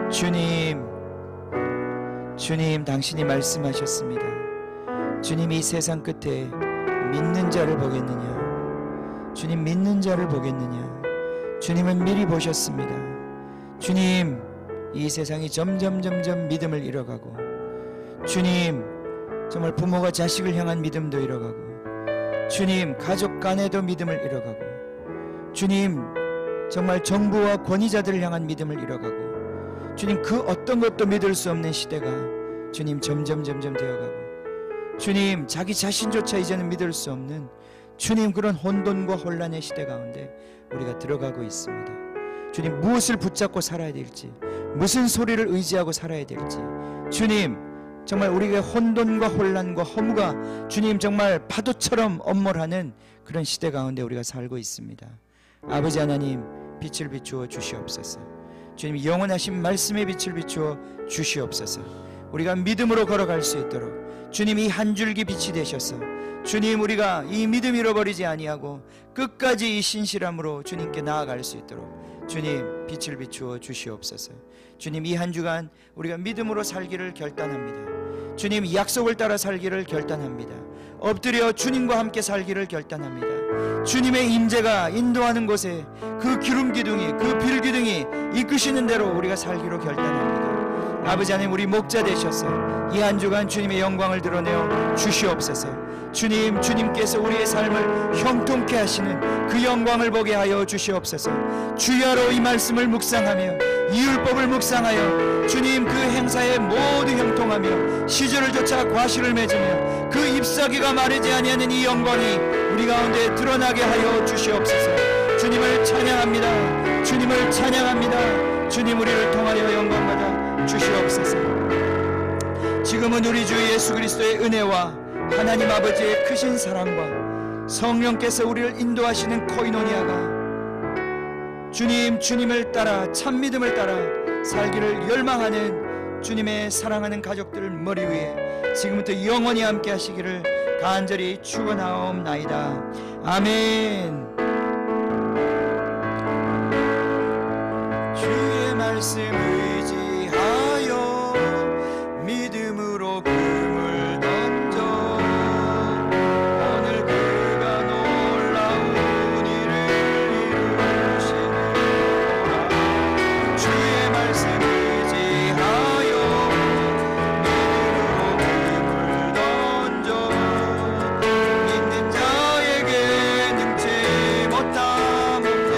주님 당신이 말씀하셨습니다. 주님 이 세상 끝에 믿는 자를 보겠느냐. 주님 믿는 자를 보겠느냐. 주님은 미리 보셨습니다. 주님 이 세상이 점점 믿음을 잃어가고, 주님 정말 부모가 자식을 향한 믿음도 잃어가고, 주님 가족 간에도 믿음을 잃어가고, 주님 정말 정부와 권위자들을 향한 믿음을 잃어가고, 주님 그 어떤 것도 믿을 수 없는 시대가 주님 점점 되어가고, 주님 자기 자신조차 이제는 믿을 수 없는 주님 그런 혼돈과 혼란의 시대 가운데 우리가 들어가고 있습니다. 주님 무엇을 붙잡고 살아야 될지, 무슨 소리를 의지하고 살아야 될지, 주님 정말 우리가 혼돈과 혼란과 허무가 주님 정말 파도처럼 엄몰하는 그런 시대 가운데 우리가 살고 있습니다. 아버지 하나님 빛을 비추어 주시옵소서. 주님 영원하신 말씀의 빛을 비추어 주시옵소서. 우리가 믿음으로 걸어갈 수 있도록 주님 이 한 줄기 빛이 되셔서 주님 우리가 이 믿음 잃어버리지 아니하고 끝까지 이 신실함으로 주님께 나아갈 수 있도록 주님 빛을 비추어 주시옵소서. 주님 이 한 주간 우리가 믿음으로 살기를 결단합니다. 주님 약속을 따라 살기를 결단합니다. 엎드려 주님과 함께 살기를 결단합니다. 주님의 임재가 인도하는 곳에 그 기름 기둥이, 그 빌 기둥이 이끄시는 대로 우리가 살기로 결단합니다. 아버지 하나님 우리 목자 되셔서 이 한 주간 주님의 영광을 드러내어 주시옵소서. 주님, 주님께서 우리의 삶을 형통케 하시는 그 영광을 보게 하여 주시옵소서. 주야로 이 말씀을 묵상하며 이 율법을 묵상하여 주님 그 행사에 모두 형통하며 시절을 쫓아 과실을 맺으며 그 잎사귀가 마르지 아니하는 이 영광이 우리 가운데 드러나게 하여 주시옵소서. 주님을 찬양합니다. 주님을 찬양합니다. 주님 우리를 통하여 영광받아 주시옵소서. 지금은 우리 주 예수 그리스도의 은혜와 하나님 아버지의 크신 사랑과 성령께서 우리를 인도하시는 코이노니아가 주님을 따라 참 믿음을 따라 살기를 열망하는 주님의 사랑하는 가족들 머리 위에 지금부터 영원히 함께 하시기를 간절히 축원하옵나이다. 아멘. 주의 말씀 의지하여 믿음으로 금을 던져 오늘 그가 놀라운 일을 이루시느라. 주의 말씀 의지하여 믿음으로 금을 던져 믿는 자에게 능치 못함 없네.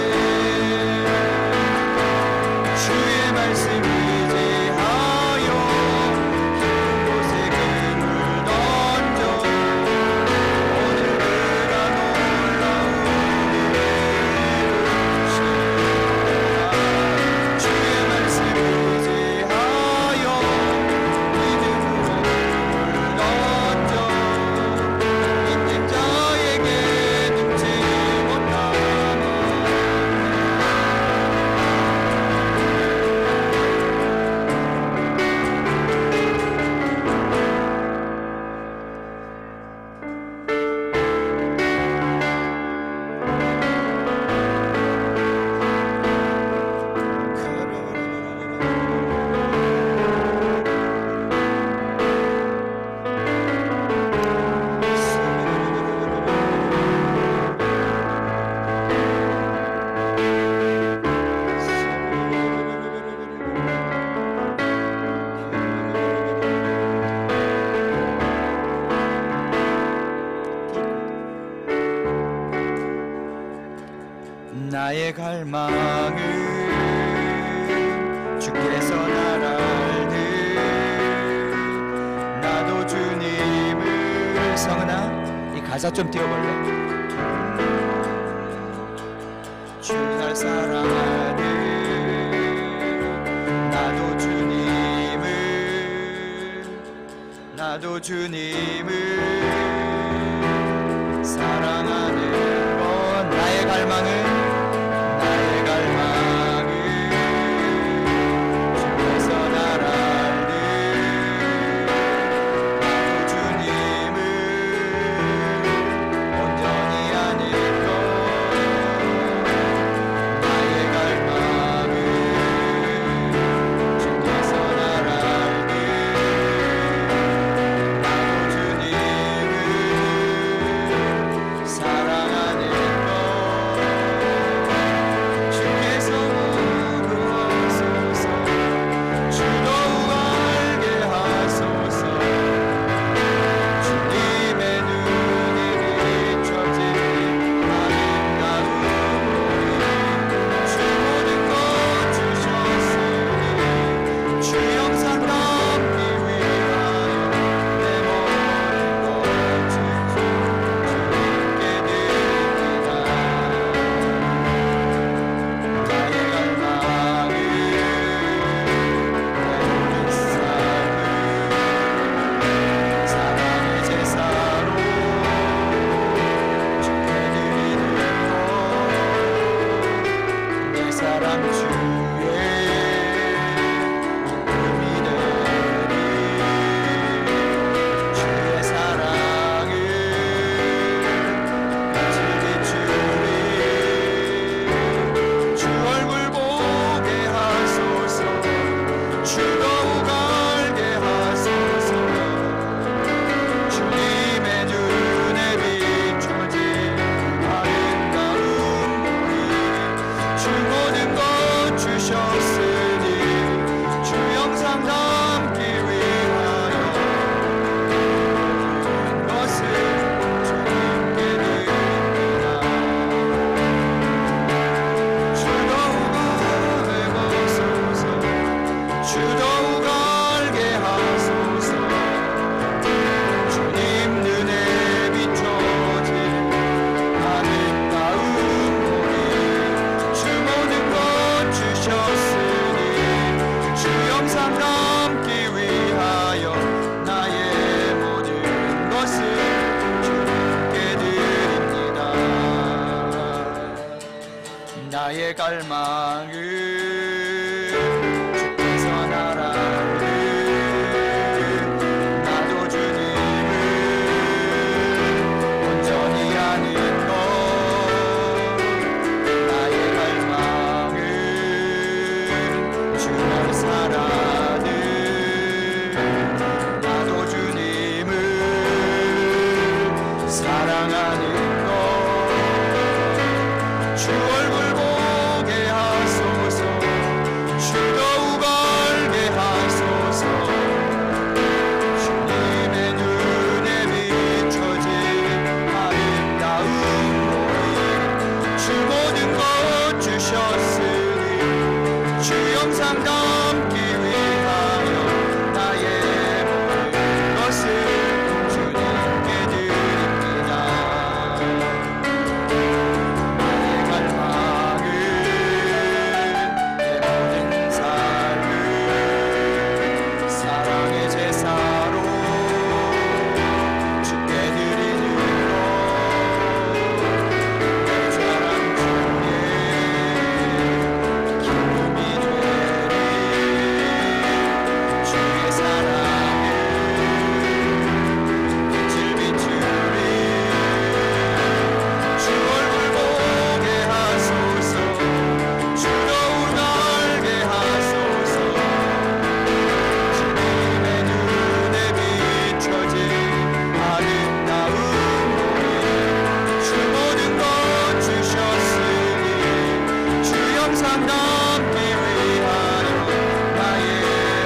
주의 말씀 의지하여 깊은 곳에 금을 던져 오늘 그가 놀라운 일을 이루시리라. 주의 말씀 의지하여 믿음으로 금을 던져 믿는 자에게 능치 못함 나의 갈망은 주께서 날 알듯 나도 주님을. 성은아 이 가사 좀 띄워볼래? 주 날 사랑하듯 나도 주님을 사랑하는 것. 나의 갈망은 주께서 날 알듯 나도 주님을 온전히 아는 것. 나의 갈망은 주께서 더욱 알게 하소서. 주님의 눈에 비춰진 아름다운 몸이 주 모든 것 주셨으니 주 영상 담기 위하여 모든 것을 주님께 드립니다. 주 더욱 알고소서. 주 더욱 알게 하소서. 주님 눈에 비춰진 아름다운 몸이 주 모든 것 주셨으니 주 영상 담기 위하여 나의 모든 것을 주님께 드립니다. 나의 갈망은 주께서 나라를 나도 주님을 온전히 아는 것. 나의 갈망은 주를 사랑하는 나도 주님을 사랑하는 것. 주 얼굴 보게 하소서. 주 더욱 알게 하소서. 주님의 눈에 비춰진 아름다운 몸이 주 모든 것 주셨으니 주 영상 담기 위하여 나의 모든 것을 주님께 드립니다. 나의 갈망은 내 모든 삶을 사랑의 제사로 주께 드리는 것. 내 사랑 중에 기쁨이 되리. 주의 사랑에 빛을 비추리. 주 얼굴 보게 하소서. 주 더욱 알게 하소서. 주님의 눈에 비춰진 아름다운 몸이 주 모든 것 주셨으니 주 영상 담기 위하여 나의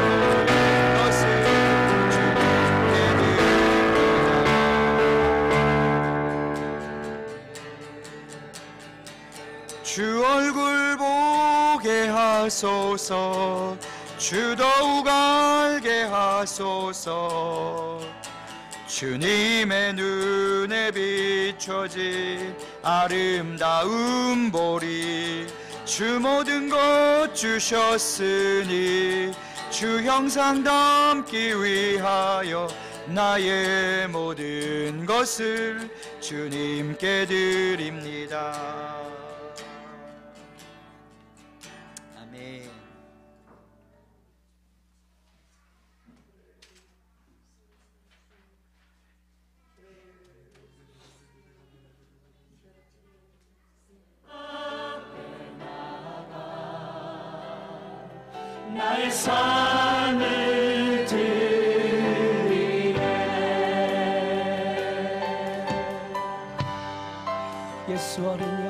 모든 것을 주님께 드립니다. 주 얼굴 보게 하소서. 주 더욱 알게 하소서. 주님의 눈에 비춰진 아름다운 보리 주 모든 것 주셨으니 주 형상 담기 위하여 나의 모든 것을 주님께 드립니다. 아멘. 나의 삶을 드리네. 예수 어린